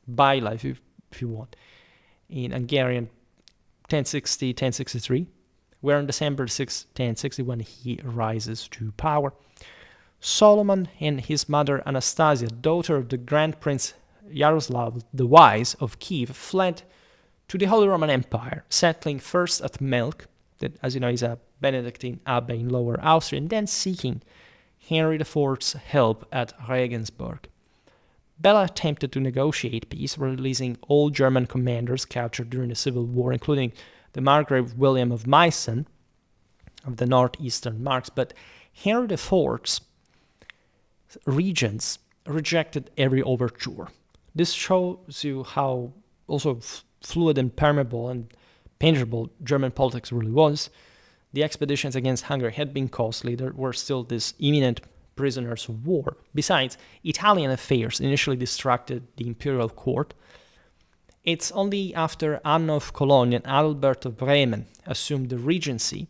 by life, if you want, in Hungarian 1060, 1063, where on December 6, 1061, he rises to power. Solomon and his mother Anastasia, daughter of the Grand Prince Yaroslav the Wise of Kiev, fled to the Holy Roman Empire, settling first at Melk, that, as you know, is a Benedictine abbey in Lower Austria, and then seeking Henry IV's help at Regensburg. Bela attempted to negotiate peace, releasing all German commanders captured during the Civil War, including the Margrave William of Meissen of the northeastern Marks, but Henry IV's regents rejected every overture. This shows you how also fluid and permeable and penetrable German politics really was. The expeditions against Hungary had been costly. There were still these imminent prisoners of war. Besides, Italian affairs initially distracted the imperial court. It's only after Anne of Cologne and Adalbert of Bremen assumed the regency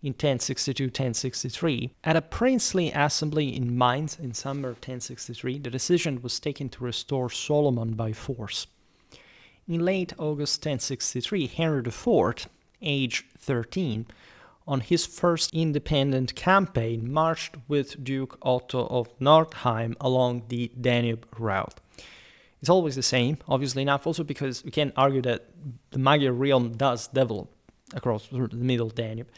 in 1062-1063, at a princely assembly in Mainz in summer 1063, the decision was taken to restore Solomon by force. In late August 1063, Henry IV, age 13, on his first independent campaign, marched with Duke Otto of Nordheim along the Danube route. It's always the same, obviously enough, also because we can argue that the Magyar realm does develop across the middle Danube.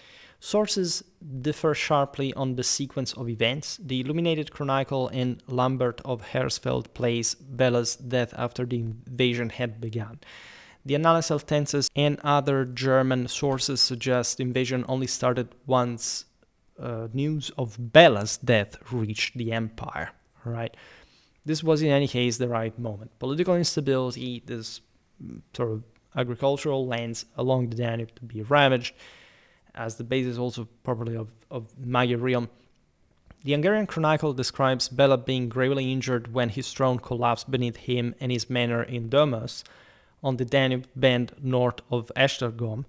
Sources differ sharply on the sequence of events. The Illuminated Chronicle and Lambert of Hersfeld place Bela's death after the invasion had begun. The Analysis of Tenses and other German sources suggest the invasion only started once news of Bela's death reached the empire. Right? This was in any case the right moment. Political instability, this sort of agricultural lands along the Danube to be ravaged, as the basis also probably of Magyar realm. The Hungarian Chronicle describes Bela being gravely injured when his throne collapsed beneath him and his manor in Domus, on the Danube bend north of Esztergom,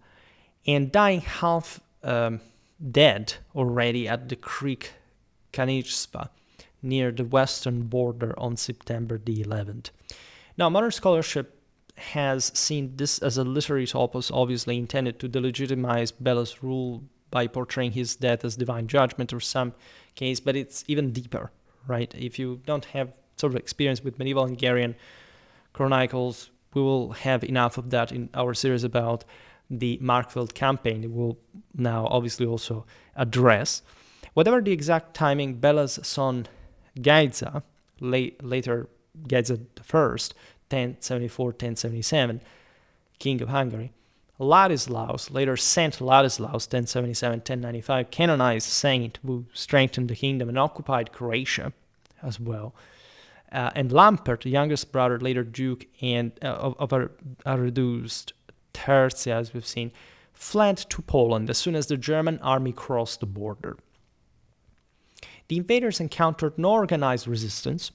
and dying half dead already at the creek Kanizspa, near the western border on September the 11th. Now, modern scholarship has seen this as a literary topos, obviously intended to delegitimize Bela's rule by portraying his death as divine judgment or some case, but it's even deeper, right? If you don't have sort of experience with medieval Hungarian chronicles, we will have enough of that in our series about the Markfeld campaign. It will now obviously also address. Whatever the exact timing, Bela's son Gaidza, later Gaidza I, 1074-1077, king of Hungary, Ladislaus, later Saint Ladislaus, 1077-1095, canonized saint who strengthened the kingdom and occupied Croatia as well. And Lampert, the youngest brother, later Duke and of a reduced Tertia, as we've seen, fled to Poland as soon as the German army crossed the border. The invaders encountered no organized resistance,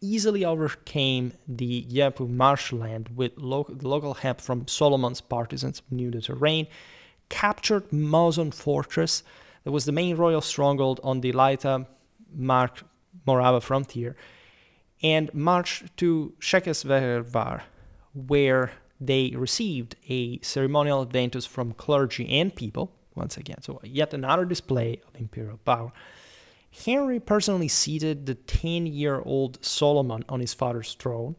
easily overcame the gyepű marshland with local help from Solomon's partisans who knew the terrain, captured Mozon fortress, that was the main royal stronghold on the Laita-Morava frontier, and marched to Székesfehérvár, where they received a ceremonial advantage from clergy and people, once again, so yet another display of imperial power. Henry personally seated the 10-year-old Solomon on his father's throne,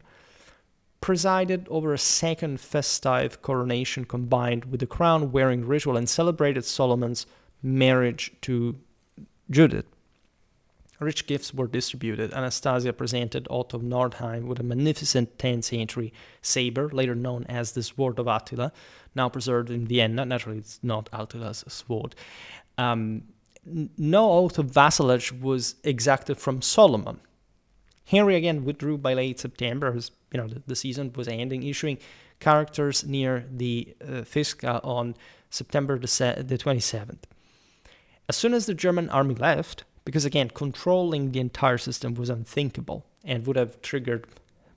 presided over a second festive coronation combined with the crown-wearing ritual, and celebrated Solomon's marriage to Judith. Rich gifts were distributed. Anastasia presented Otto of Nordheim with a magnificent 10th century saber, later known as the Sword of Attila, now preserved in Vienna. Naturally, it's not Attila's sword. No oath of vassalage was exacted from Solomon. Henry again withdrew by late September, as the season was ending, issuing characters near the Fisca on September the 27th. As soon as the German army left, because again, controlling the entire system was unthinkable and would have triggered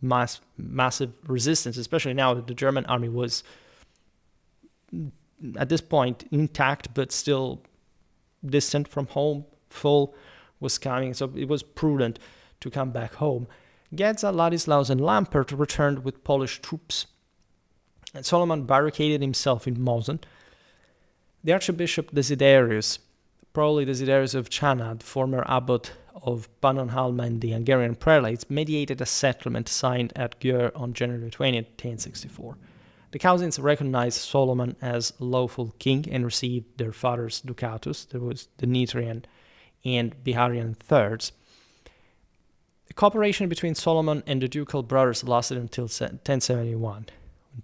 massive resistance, especially now that the German army was, at this point, intact, but still distant from home. Full was coming, so it was prudent to come back home. Gedza, Ladislaus, and Lampert returned with Polish troops, and Solomon barricaded himself in Mosen. The Archbishop Desiderius, probably Desiderius of Chanad, former abbot of Pannonhalma and the Hungarian prelates, mediated a settlement signed at Győr on January 20th, 1064. The Kausins recognized Solomon as lawful king and received their father's ducatus. There was the Nitrian and Biharian thirds. The cooperation between Solomon and the ducal brothers lasted until 1071.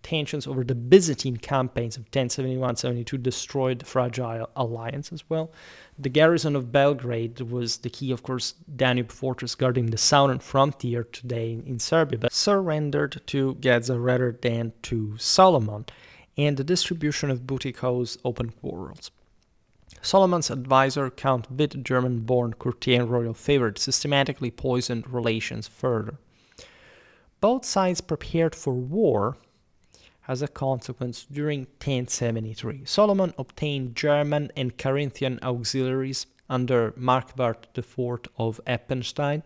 Tensions over the Byzantine campaigns of 1071-72 destroyed the fragile alliance as well. The garrison of Belgrade was the key, of course, Danube fortress guarding the southern frontier today in Serbia, but surrendered to Gedza rather than to Solomon, and the distribution of booty caused open quarrels. Solomon's advisor, Count Witt, German-born courtier and royal favorite, systematically poisoned relations further. Both sides prepared for war. As a consequence, during 1073, Solomon obtained German and Carinthian auxiliaries under Markvart IV of Eppenstein.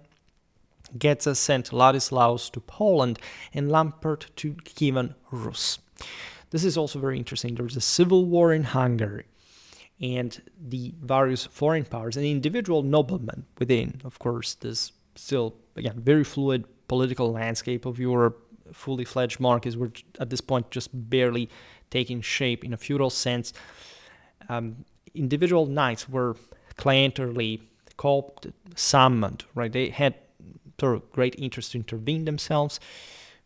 Gedza sent Ladislaus to Poland and Lampert to Kievan Rus. This is also very interesting. There was a civil war in Hungary, and the various foreign powers and individual noblemen within, of course, this still, again, very fluid political landscape of Europe. Fully fledged monarchies were at this point just barely taking shape in a feudal sense. Individual knights were clientelly called, summoned, right? They had sort of great interest to intervene themselves.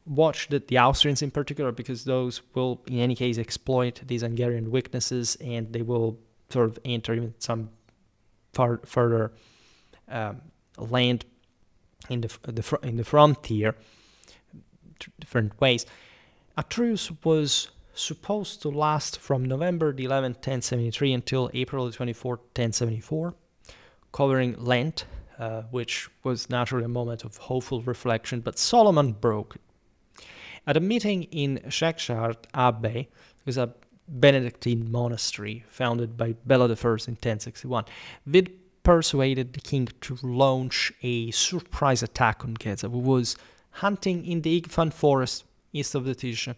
Watch the Austrians in particular, because those will in any case exploit these Hungarian weaknesses, and they will sort of enter even some further land in the frontier. Different ways. A truce was supposed to last from November the 11th, 1073 until April the 24th, 1074, covering Lent, which was naturally a moment of hopeful reflection, but Solomon broke it. At a meeting in Scorched-earth Abbey, was a Benedictine monastery founded by Bela I in 1061, Vid persuaded the king to launch a surprise attack on Gedza, who was hunting in the Igfan forest east of the Tisza.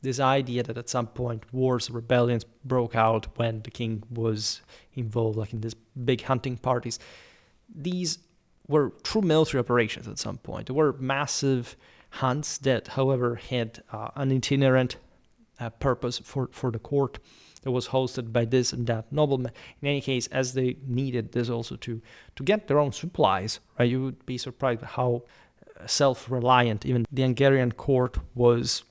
This idea that at some point wars, rebellions broke out when the king was involved, like in these big hunting parties. These were true military operations at some point. There were massive hunts that, however, had an itinerant purpose for the court that was hosted by this and that nobleman. In any case, as they needed this also to get their own supplies, right? You would be surprised how self-reliant even the Hungarian court was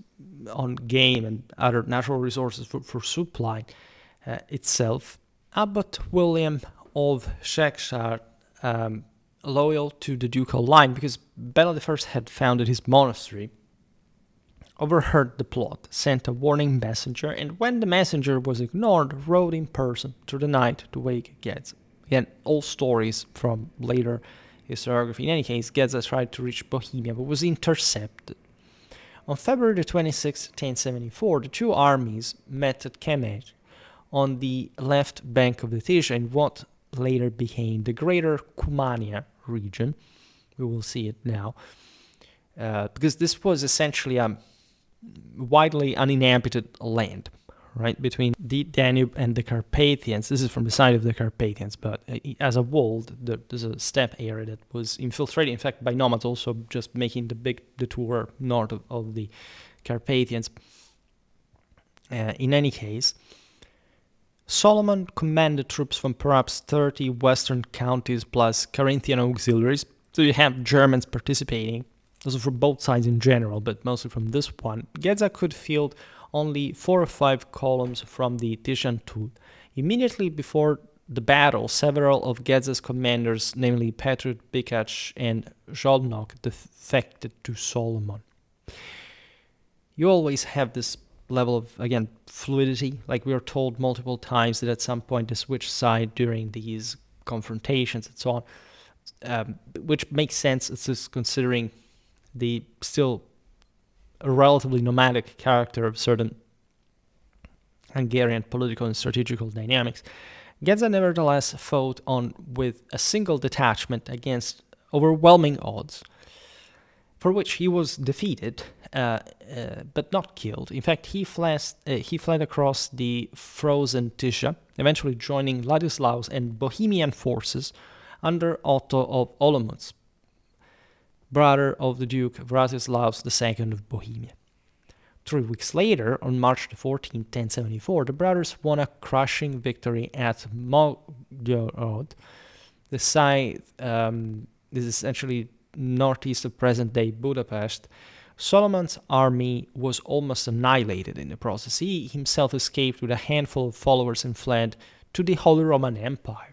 on game and other natural resources for supply itself. Abbot William of Scorched-earth, loyal to the ducal line because Bela I had founded his monastery, overheard the plot, sent a warning messenger, and when the messenger was ignored, rode in person through the night to wake Gedza. Again, all stories from later historiography. In any case, Gedza tried to reach Bohemia, but was intercepted. On February 26, 1074, the two armies met at Kemeny on the left bank of the Tisza in what later became the Greater Cumania region. We will see it now. Because this was essentially a widely uninhabited land, right, between the Danube and the Carpathians. This is from the side of the Carpathians, but as a wall, there's a steppe area that was infiltrated, in fact, by nomads, also just making the tour north of the Carpathians. In any case, Solomon commanded troops from perhaps 30 western counties plus Carinthian auxiliaries, so you have Germans participating, also from both sides in general, but mostly from this one. Gedza could field only 4 or 5 columns from the Tishan Tul. Immediately before the battle, several of Gedza's commanders, namely Petrut, Bikac, and Zsolnok, defected to Solomon. You always have this level of, again, fluidity. Like we are told multiple times that at some point they switch side during these confrontations and so on, which makes sense. It's just considering the still a relatively nomadic character of certain Hungarian political and strategical dynamics. Gedza nevertheless fought on with a single detachment against overwhelming odds, for which he was defeated, but not killed. In fact, he fled across the frozen Tisza, eventually joining Ladislaus and Bohemian forces under Otto of Olomouc, brother of the Duke Vladislaus II of Bohemia. 3 weeks later, on March 14, 1074, the brothers won a crushing victory at Magyarod. The site is essentially northeast of present-day Budapest. Solomon's army was almost annihilated in the process. He himself escaped with a handful of followers and fled to the Holy Roman Empire.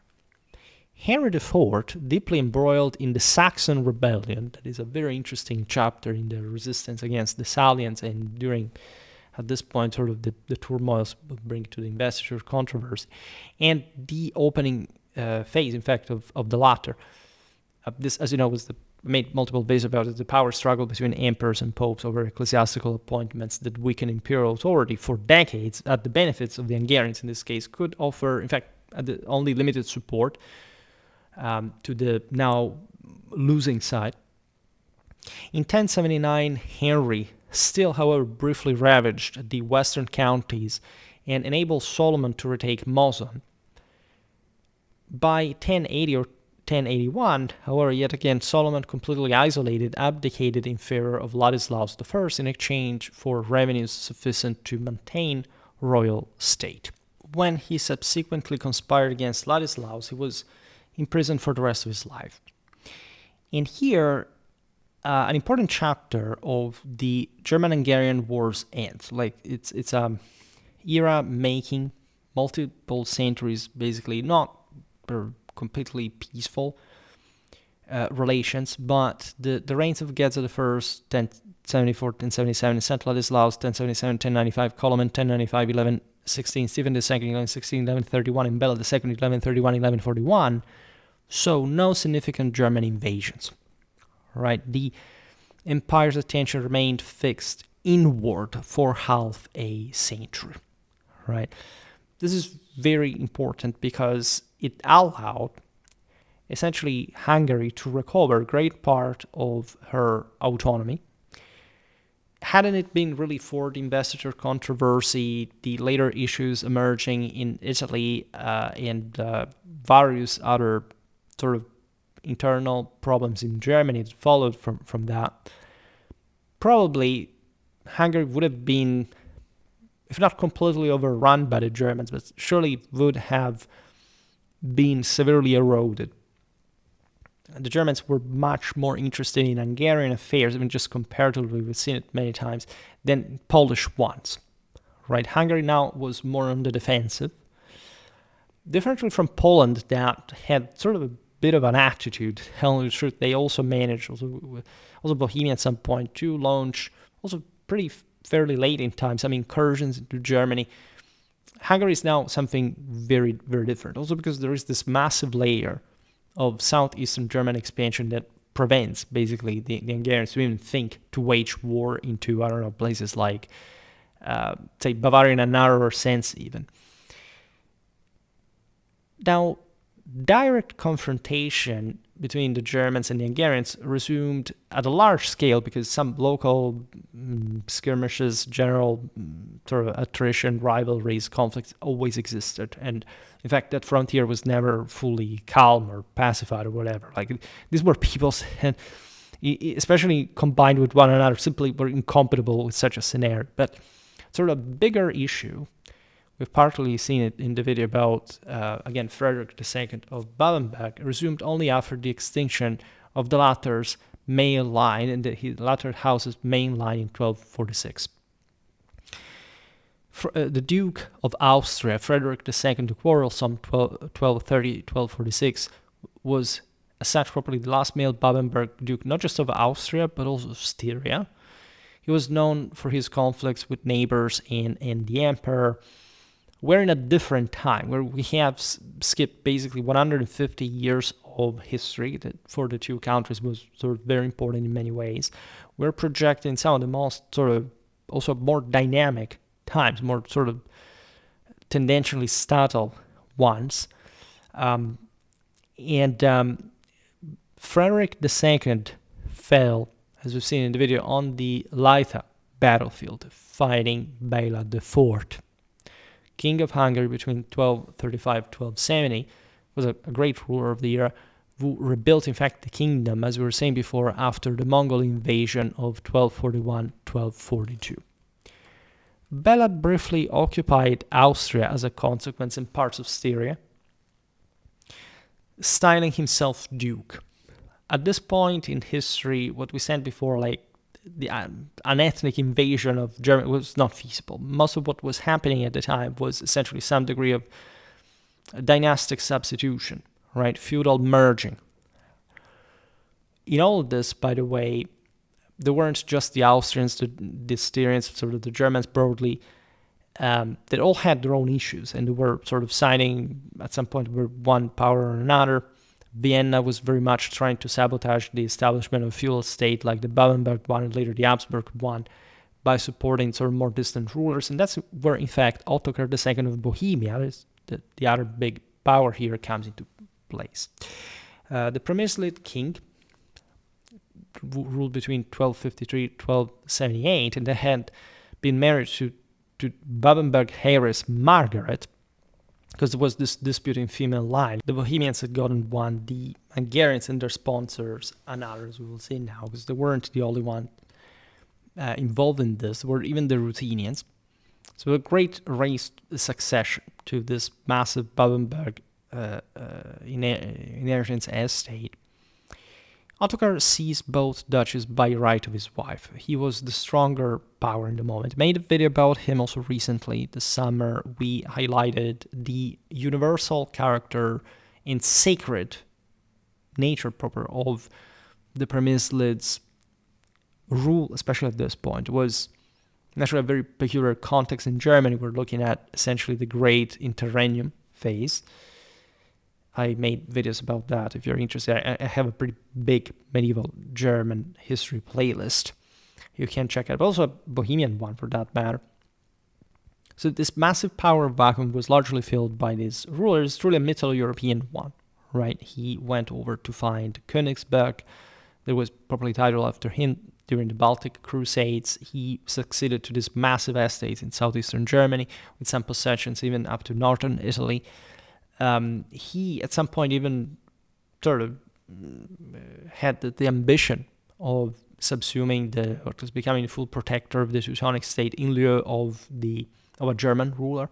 Henry IV, deeply embroiled in the Saxon Rebellion, that is a very interesting chapter in the resistance against the Salians, and during, at this point, sort of the turmoils bring to the investiture controversy, and the opening phase, in fact, of the latter. This, as you know, made multiple videos about it, the power struggle between emperors and popes over ecclesiastical appointments that weakened imperial authority for decades at the benefits of the Hungarians, in this case, could offer, in fact, only limited support to the now losing side. In 1079, Henry still, however, briefly ravaged the western counties and enabled Solomon to retake Moson. By 1080 or 1081, however, yet again, Solomon, completely isolated, abdicated in favor of Ladislaus I in exchange for revenues sufficient to maintain royal state. When he subsequently conspired against Ladislaus, he was imprisoned for the rest of his life. And here, an important chapter of the German-Hungarian Wars ends. Like it's a era making multiple centuries, basically not completely peaceful relations, but the reigns of Gedza I, 1074, 1077, St. Ladislaus, 1077, 1095, Koloman, 1095, 1116, Stephen II, 1116, 1131, and Bela II, 1131, 1141, so no significant German invasions. Right, the empire's attention remained fixed inward for half a century. Right, this is very important because it allowed essentially Hungary to recover a great part of her autonomy. Hadn't it been really for the investiture controversy, the later issues emerging in Italy, and various other sort of internal problems in Germany that followed from that, probably Hungary would have been, if not completely overrun by the Germans, but surely would have been severely eroded. The Germans were much more interested in Hungarian affairs, I mean, just comparatively, we've seen it many times, than Polish ones. Right? Hungary now was more on the defensive. Differently from Poland, that had sort of a bit of an attitude, telling the truth, they also managed, also Bohemia at some point, to launch, also pretty fairly late in time, some incursions into Germany. Hungary is now something very, very different. Also because there is this massive layer of southeastern German expansion that prevents basically the Hungarians to even think to wage war into, I don't know, places like, say, Bavaria in a narrower sense even. Now, direct confrontation between the Germans and the Hungarians resumed at a large scale because some local skirmishes, general sort of attrition, rivalries, conflicts always existed. And in fact, that frontier was never fully calm or pacified or whatever. Like, these were peoples, and especially combined with one another, simply were incompatible with such a scenario. But sort of a bigger issue, we've partly seen it in the video about, again, Frederick II of Babenberg, resumed only after the extinction of the latter's main line, and the latter house's main line in 1246. The Duke of Austria, Frederick II the Quarrelsome, 1230-1246, was as such probably the last male Babenberg Duke, not just of Austria, but also of Styria. He was known for his conflicts with neighbors and the emperor. We're in a different time where we have skipped basically 150 years of history that for the two countries was sort of very important in many ways. We're projecting some of the most sort of also more dynamic times, more sort of tendentially subtle ones. Frederick II fell, as we've seen in the video, on the Leitha battlefield, fighting Bela IV. King of Hungary between 1235-1270, was a great ruler of the era, who rebuilt, in fact, the kingdom, as we were saying before, after the Mongol invasion of 1241-1242. Bela briefly occupied Austria as a consequence and parts of Styria, styling himself Duke. At this point in history, what we said before, like an ethnic invasion of Germany, was not feasible. Most of what was happening at the time was essentially some degree of dynastic substitution, right? Feudal merging. In all of this, by the way, there weren't just the Austrians, the Styrians, sort of the Germans broadly, that all had their own issues, and they were sort of siding at some point with one power or another. Vienna was very much trying to sabotage the establishment of a feudal state like the Babenberg one and later the Habsburg one by supporting sort of more distant rulers. And that's where, in fact, Ottokar II of Bohemia, the other big power here, comes into place. The Przemysl king ruled between 1253-1278, and they had been married to Babenberg heiress Margaret, because there was this disputing female line. The Bohemians had gotten one, the Hungarians and their sponsors and others, we will see now, because they weren't the only one involved in this. There were even the Ruthenians. So a great race succession to this massive Babenberg inheritance estate. Ottokar seized both duchies by right of his wife. He was the stronger power in the moment. Made a video about him also recently. This summer we highlighted the universal character and sacred nature proper of the Przemyslids rule, especially at this point. It was naturally a very peculiar context in Germany. We're looking at essentially the Great Interregnum phase. I made videos about that. If you're interested, I have a pretty big medieval German history playlist. You can check out, but also a Bohemian one for that matter. So this massive power vacuum was largely filled by these rulers, truly a Mittel-European one, right? He went over to find Königsberg. That was properly titled after him during the Baltic Crusades. He succeeded to this massive estates in southeastern Germany with some possessions even up to northern Italy. He, at some point, even sort of had the ambition of subsuming what was becoming the full protector of the Teutonic state in lieu of a German ruler.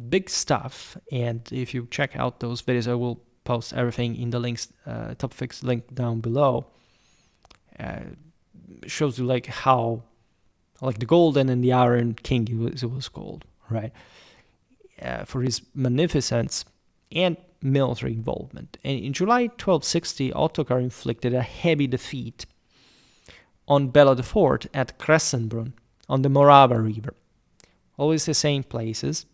Big stuff, and if you check out those videos, I will post everything in the links, top fix link down below. Shows you like how, like the Golden and the Iron King it was called, right? For his magnificence and military involvement. And in July 1260, Ottokar inflicted a heavy defeat on Bela IV at Kressenbrunn on the Morava River. Always the same places.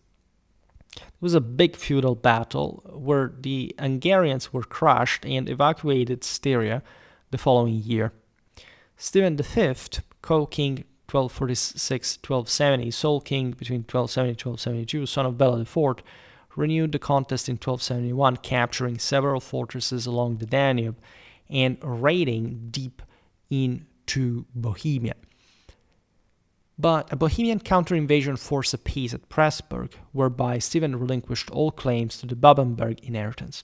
It was a big feudal battle where the Hungarians were crushed and evacuated Styria the following year. Stephen V, co-king 1246-1270, sole king between 1270 and 1272, son of Bela IV, renewed the contest in 1271, capturing several fortresses along the Danube and raiding deep into Bohemia. But a Bohemian counter-invasion forced a peace at Pressburg, whereby Stephen relinquished all claims to the Babenberg inheritance.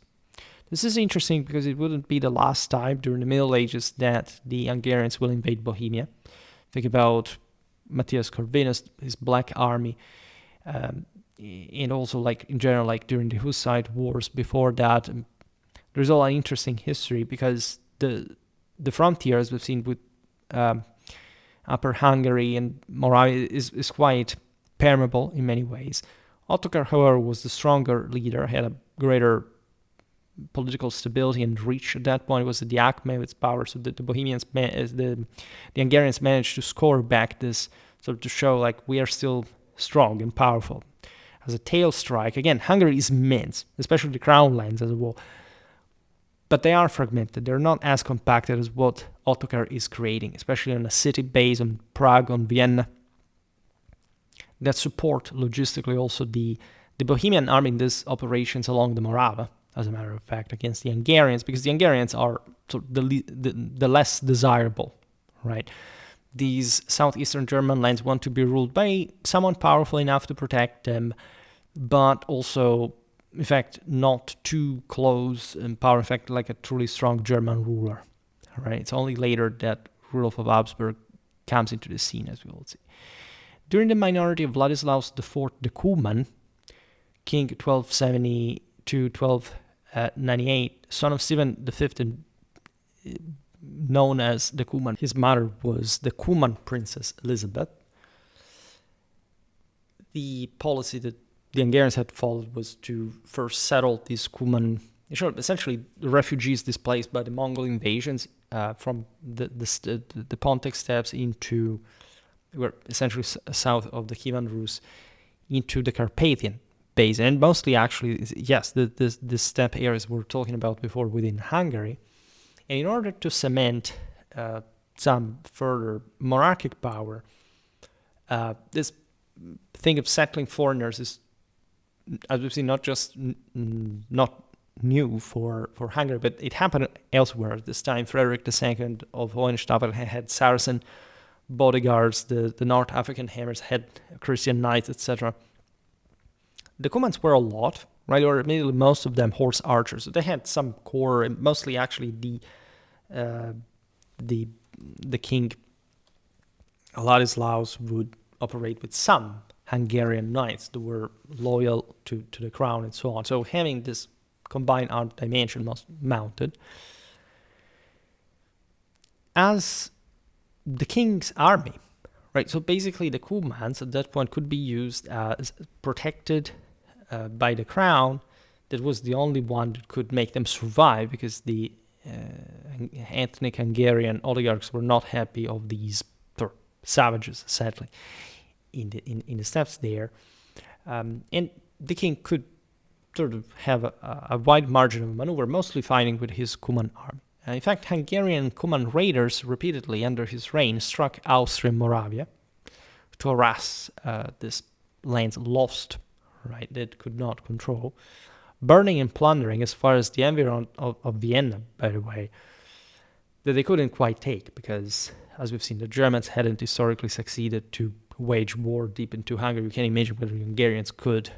This is interesting because it wouldn't be the last time during the Middle Ages that the Hungarians will invade Bohemia. Think about Matthias Corvinus, his Black Army, and also like in general, like during the Hussite wars before that. There's all an interesting history because the frontier, as we've seen with Upper Hungary and Moravia, is quite permeable in many ways. Ottokar, however, was the stronger leader, had a greater political stability and reach at that point. It was the acme of its power, so that the Bohemians, the Hungarians managed to score back this, sort of to show like we are still strong and powerful. As a tail strike, again, Hungary is immense, especially the crown lands as a whole, but they are fragmented. They're not as compacted as what Ottokar is creating, especially on a city base on Prague, on Vienna, that support logistically also the Bohemian army in these operations along the Morava, as a matter of fact, against the Hungarians, because the Hungarians are sort of the less desirable, right? These southeastern German lands want to be ruled by someone powerful enough to protect them, but also, in fact, not too close in power, in fact, like a truly strong German ruler, right? It's only later that Rudolf of Habsburg comes into the scene, as we will see. During the minority of Vladislaus IV the Cuman, King 1270 to 1298, son of Stephen V, and known as the Cuman. His mother was the Cuman Princess Elizabeth. The policy that the Hungarians had followed was to first settle these Cuman, essentially the refugees displaced by the Mongol invasions from the Pontic steppes into, were essentially south of the Kievan Rus, into the Carpathian basin, and mostly actually, yes, the steppe areas we're talking about before within Hungary. And in order to cement some further monarchic power, this thing of settling foreigners is, as we've seen, not just not new for Hungary, but it happened elsewhere at this time. Frederick II of Hohenstaufen had Saracen bodyguards, the North African Hammers had Christian knights, etc. The Cumans were a lot, right? Or immediately most of them horse archers. So they had some core, and mostly actually the king Ladislaus would operate with some Hungarian knights that were loyal to the crown and so on. So having this combined armed dimension was mounted. As the king's army, right? So basically the Cumans at that point could be used as protected by the crown. That was the only one that could make them survive, because the ethnic Hungarian oligarchs were not happy of these savages settling in the steppes there, and the king could sort of have a wide margin of maneuver, mostly fighting with his Cuman army. In fact, Hungarian Cuman raiders repeatedly under his reign struck Austria and Moravia to harass this lands lost, right, that could not control, burning and plundering as far as the environ of Vienna, by the way, that they couldn't quite take, because, as we've seen, the Germans hadn't historically succeeded to wage war deep into Hungary. You can imagine whether the Hungarians could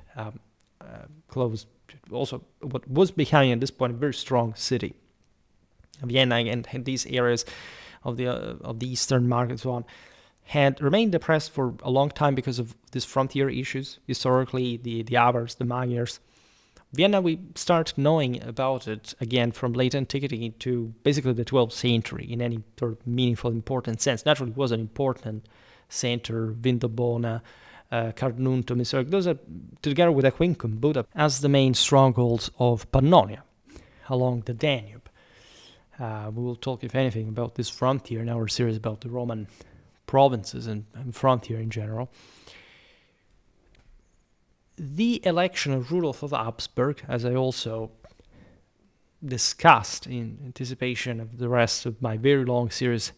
close also what was becoming at this point a very strong city. Vienna and these areas of the eastern market and so on had remained depressed for a long time because of these frontier issues. Historically, the Avars, the Magyars. Vienna, we start knowing about it again from late antiquity to basically the 12th century in any sort of meaningful, important sense. Naturally, it was an important center, Vindobona, Carnuntum, Misor. Those are, together with Aquincum, Buda, as the main strongholds of Pannonia along the Danube. We will talk, if anything, about this frontier in our series about the Roman provinces and frontier in general. The election of Rudolf of Habsburg, as I also discussed in anticipation of the rest of my very long series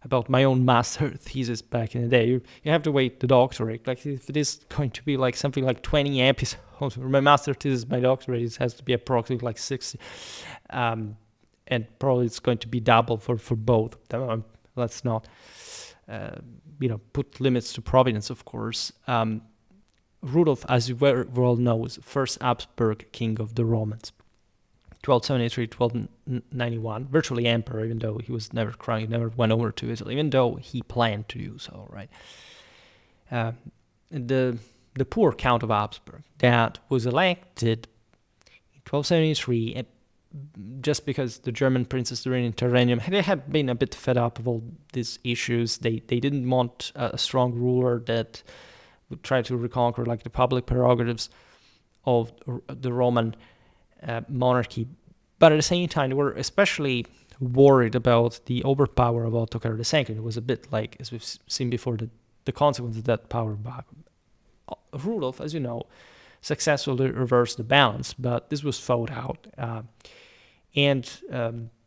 about my own master thesis back in the day, you have to wait the doctorate. Like, if it is going to be like something like 20 episodes my master thesis, my doctorate, it has to be approximately like 60. And probably it's going to be double for both. Let's not, put limits to providence, of course. Rudolf, as you very well know, was the first Habsburg king of the Romans. 1273, 1291, virtually emperor, even though he was never crowned, he never went over to Italy, even though he planned to do so, right? The poor Count of Habsburg that was elected in 1273 just because the German princes during interregnum, they had been a bit fed up of all these issues. They didn't want a strong ruler that would try to reconquer like the public prerogatives of the Roman monarchy, but at the same time they were especially worried about the overpower of Ottokar II. It was a bit like, as we've seen before, the consequence of that power back. Rudolf, as you know, successfully reversed the balance, but this was fought out. And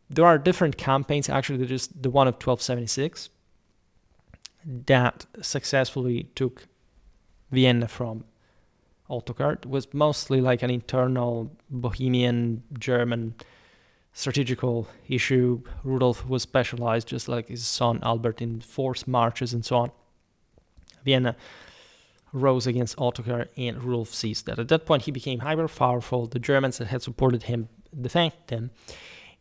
there are different campaigns. Actually, there's the one of 1276 that successfully took Vienna from Ottokar. It was mostly like an internal Bohemian German strategical issue. Rudolf was specialized, just like his son Albert, in forced marches and so on. Vienna rose against Ottokar, and Rudolf seized that. At that point, he became hyper powerful. The Germans that had supported him defeated him,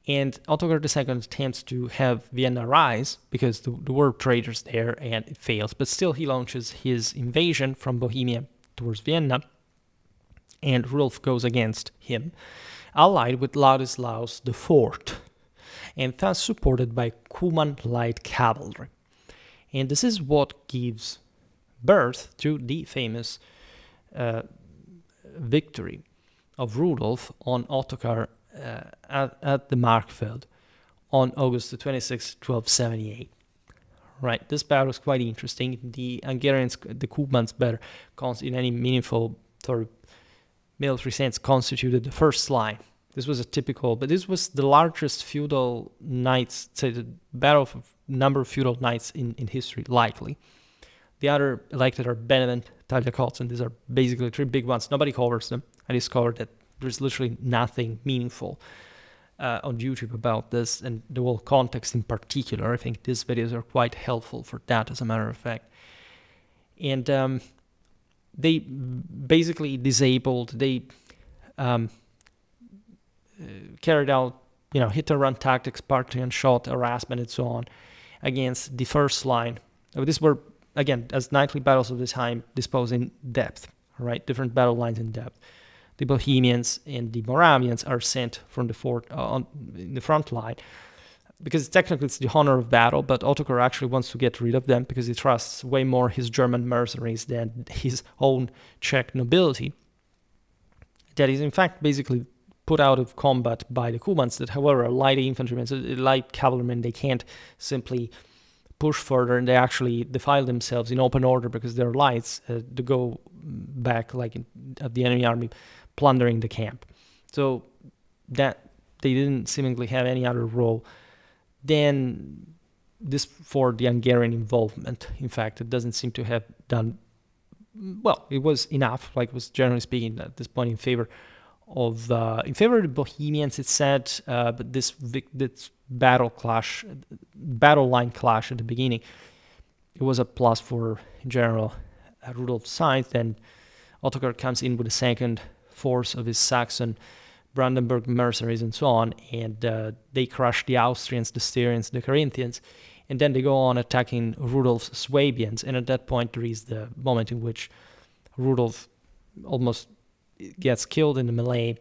and Ottokar II attempts to have Vienna rise because there were traitors there, and it fails. But still, he launches his invasion from Bohemia towards Vienna, and Rudolf goes against him, allied with Ladislaus IV, and thus supported by Cuman light cavalry. And this is what gives birth to the famous victory of Rudolf on Ottokar at the Markfeld on August the 26th, 1278. Right, this battle is quite interesting. The Hungarians, the Cumans, better in any meaningful sort of military sense, constituted the first line. This was but this was the largest feudal knights, say the battle of number of feudal knights in history, likely. The other elected are Benevent, Tagliacozzo, and these are basically three big ones. Nobody covers them. I discovered that there's literally nothing meaningful on YouTube about this, and the whole context in particular. I think these videos are quite helpful for that, as a matter of fact. And they basically carried out, hit-and-run tactics, partisan shot, harassment, and so on, against the first line. These were, again, as knightly battles of the time, disposed in depth, right? Different battle lines in depth. The Bohemians and the Moravians are sent from the fort in the front line, because technically it's the honor of battle, but Ottokar actually wants to get rid of them because he trusts way more his German mercenaries than his own Czech nobility. That is, in fact, basically put out of combat by the Cumans, that, however, are light infantrymen, so light cavalrymen, they can't simply push further, and they actually defile themselves in open order because they're lights to go back at the enemy army, plundering the camp. So that they didn't seemingly have any other role than this for the Hungarian involvement. In fact, it doesn't seem to have done well. It was enough, was generally speaking at this point in favor of the Bohemians. It's said, but this battle line clash at the beginning, it was a plus for General Rudolf's side. Then Ottokar comes in with a second force of his Saxon Brandenburg mercenaries and so on, and they crush the Austrians, the Styrians, the Carinthians, and then they go on attacking Rudolf's Swabians. And at that point, there is the moment in which Rudolf almost gets killed in the melee,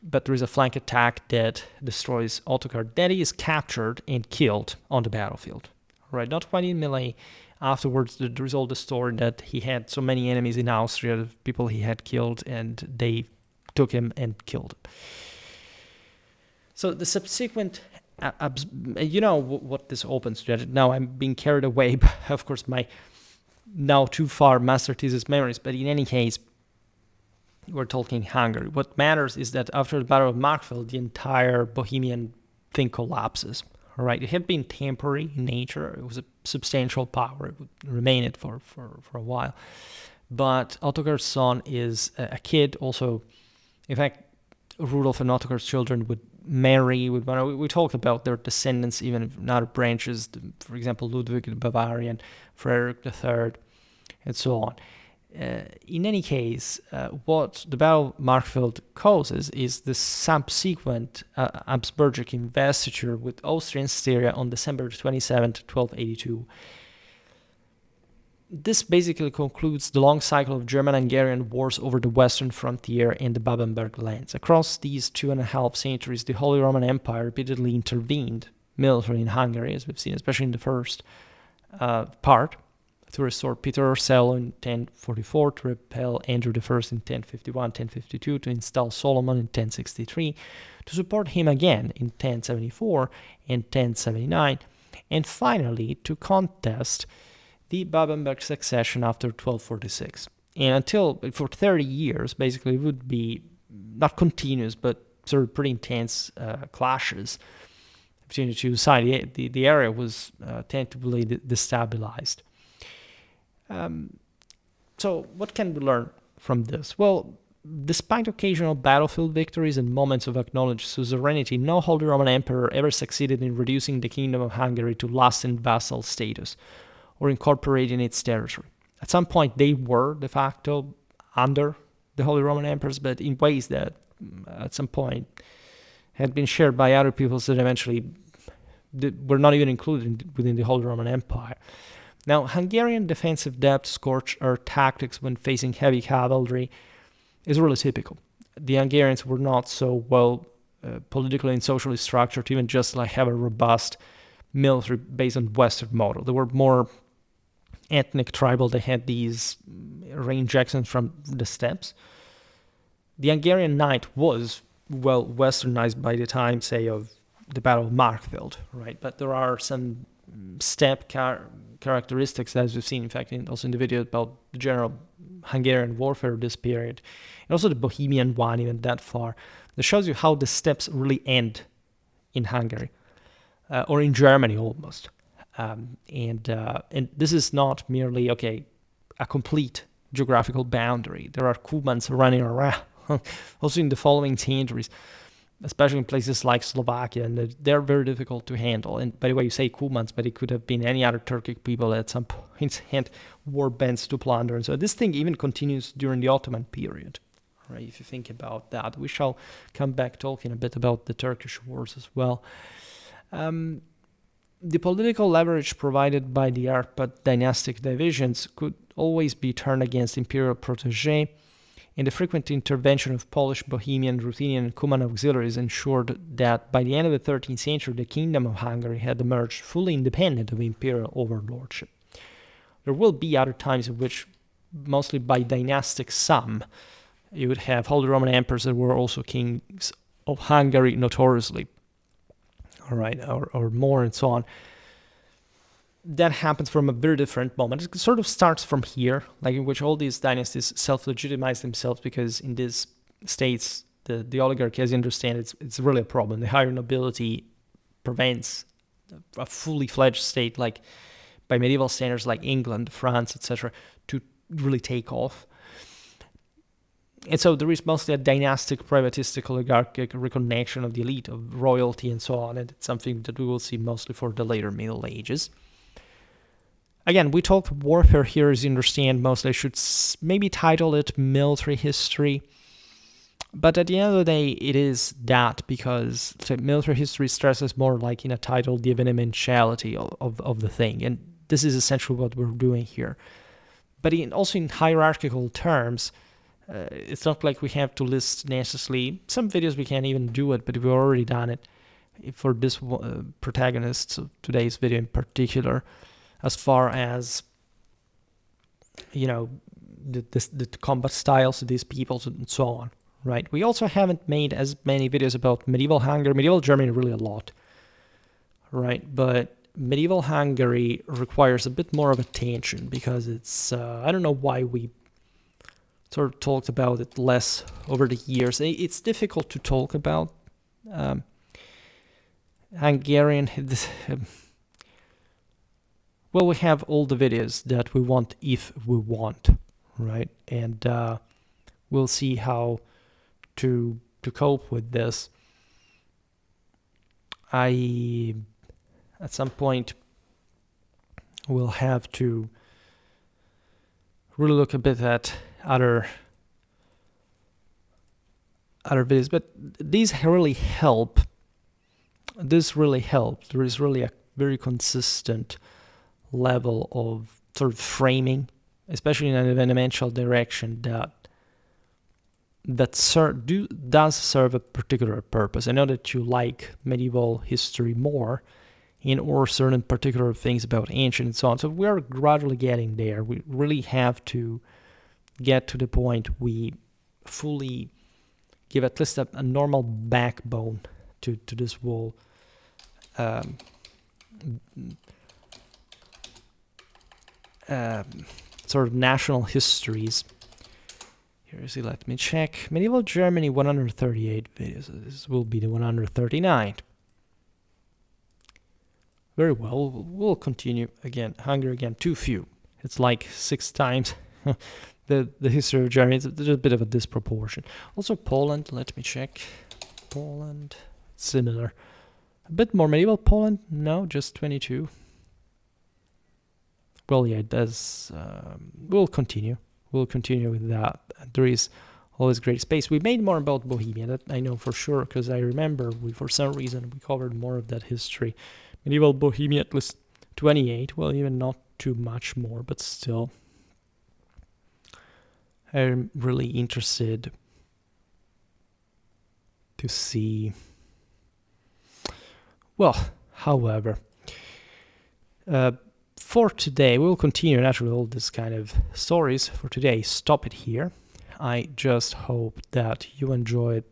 but there is a flank attack that destroys Ottokar. Then he is captured and killed on the battlefield. Right, not quite in melee. Afterwards, there is all the story that he had so many enemies in Austria, the people he had killed, and they took him and killed him. So the subsequent, what this opens to. Now I'm being carried away by, of course, my now too far master thesis memories, but in any case, we're talking Hungary. What matters is that after the Battle of Markfeld, the entire Bohemian thing collapses. All right, it had been temporary in nature. It was a substantial power. It would remain it for a while. but Ottokar's son is a kid. Also, in fact, Rudolf and Ottokar's children would marry. We talked about their descendants, even in other branches. For example, Ludwig the Bavarian, Frederick III, and so on. In any case, what the Battle of Markfeld causes is the subsequent Habsburgic investiture with Austrian Styria on December 27th, 1282. This basically concludes the long cycle of German-Hungarian wars over the western frontier and the Babenberg lands. Across these 2.5 centuries, the Holy Roman Empire repeatedly intervened militarily in Hungary, as we've seen, especially in the first part, to restore Peter Orseolo in 1044, to repel Andrew I in 1051, 1052, to install Solomon in 1063, to support him again in 1074 and 1079, and finally to contest the Babenberg succession after 1246. And until, for 30 years, basically, it would be not continuous, but sort of pretty intense clashes between the two sides. The area was tentatively destabilized. So what can we learn from this? Well, despite occasional battlefield victories and moments of acknowledged suzerainty, no Holy Roman Emperor ever succeeded in reducing the Kingdom of Hungary to lasting vassal status or incorporating its territory. At some point, they were de facto under the Holy Roman Emperors, but in ways that at some point had been shared by other peoples that eventually were not even included within the Holy Roman Empire. Now, Hungarian defensive depth, scorched-earth tactics when facing heavy cavalry is really typical. The Hungarians were not so well politically and socially structured to even just like have a robust military based on Western model. They were more ethnic, tribal. They had these range accents from the steppes. The Hungarian knight was well westernized by the time, say, of the Battle of Markfeld, right? But there are some steppe characteristics, as we've seen, in fact, also in the video about the general Hungarian warfare of this period, and also the Bohemian one, even that far, that shows you how the steppes really end in Hungary, or in Germany almost. And this is not merely, a complete geographical boundary. There are Cumans running around, also in the following centuries, especially in places like Slovakia, and they're very difficult to handle. And by the way, you say Cumans, but it could have been any other Turkic people at some point had war bands to plunder. And so this thing even continues during the Ottoman period, right? If you think about that, we shall come back talking a bit about the Turkish wars as well. The political leverage provided by the Arpad dynastic divisions could always be turned against imperial protégé, and the frequent intervention of Polish, Bohemian, Ruthenian, and Cuman auxiliaries ensured that by the end of the 13th century, the Kingdom of Hungary had emerged fully independent of imperial overlordship. There will be other times in which, mostly by dynastic sum, you would have Holy Roman emperors that were also kings of Hungary notoriously, all right, or more, and so on. That happens from a very different moment. It sort of starts from here, like in which all these dynasties self-legitimize themselves, because in these states, the oligarchy, as you understand, it's really a problem. The higher nobility prevents a fully fledged state, like by medieval standards, like England, France, etc., to really take off. And so there is mostly a dynastic, privatistic, oligarchic reconnection of the elite, of royalty, and so on. And it's something that we will see mostly for the later Middle Ages. Again, we talk warfare here, as you understand, mostly. I should maybe title it military history. But at the end of the day, it is that, because military history stresses more like in a title, the evenementality of the thing. And this is essentially what we're doing here. But also in hierarchical terms, it's not like we have to list necessarily. Some videos we can't even do it, but we've already done it for this protagonist of today's video in particular, as far as, the combat styles of these peoples and so on, right? We also haven't made as many videos about medieval Hungary, medieval Germany really a lot, right? But medieval Hungary requires a bit more of attention, because it's, I don't know why we sort of talked about it less over the years. It's difficult to talk about Hungarian. Well, we have all the videos that we want if we want, right? And we'll see how to cope with this. I, at some point, will have to really look a bit at other videos, but these really help. This really helps. There is really a very consistent level of sort of framing, especially in a dimensional direction, that does serve a particular purpose. I know that you like medieval history more, or certain particular things about ancient and so on. So we're gradually getting there. We really have to get to the point we fully give at least a normal backbone to this whole sort of national histories. Here, see, let me check. Medieval Germany 138 videos. This will be the 139. Very well, we'll continue again. Hungary again, too few. It's like 6 times the history of Germany. There's a bit of a disproportion. Also Poland, let me check. Poland, similar. A bit more medieval Poland, no, just 22. Well, yeah, it does. We'll continue. We'll continue with that. There is always great space. We made more about Bohemia, that I know for sure, because I remember for some reason we covered more of that history. Medieval Bohemia, at least 28. Well, even not too much more, but still. I'm really interested to see. Well, however, for today, we'll continue naturally all this kind of stories. For today, stop it here. I just hope that you enjoyed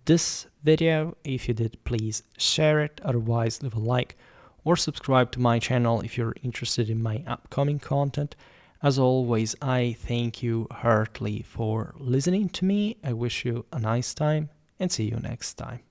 this video. If you did, please share it. Otherwise, leave a like or subscribe to my channel if you're interested in my upcoming content. As always, I thank you heartily for listening to me. I wish you a nice time and see you next time.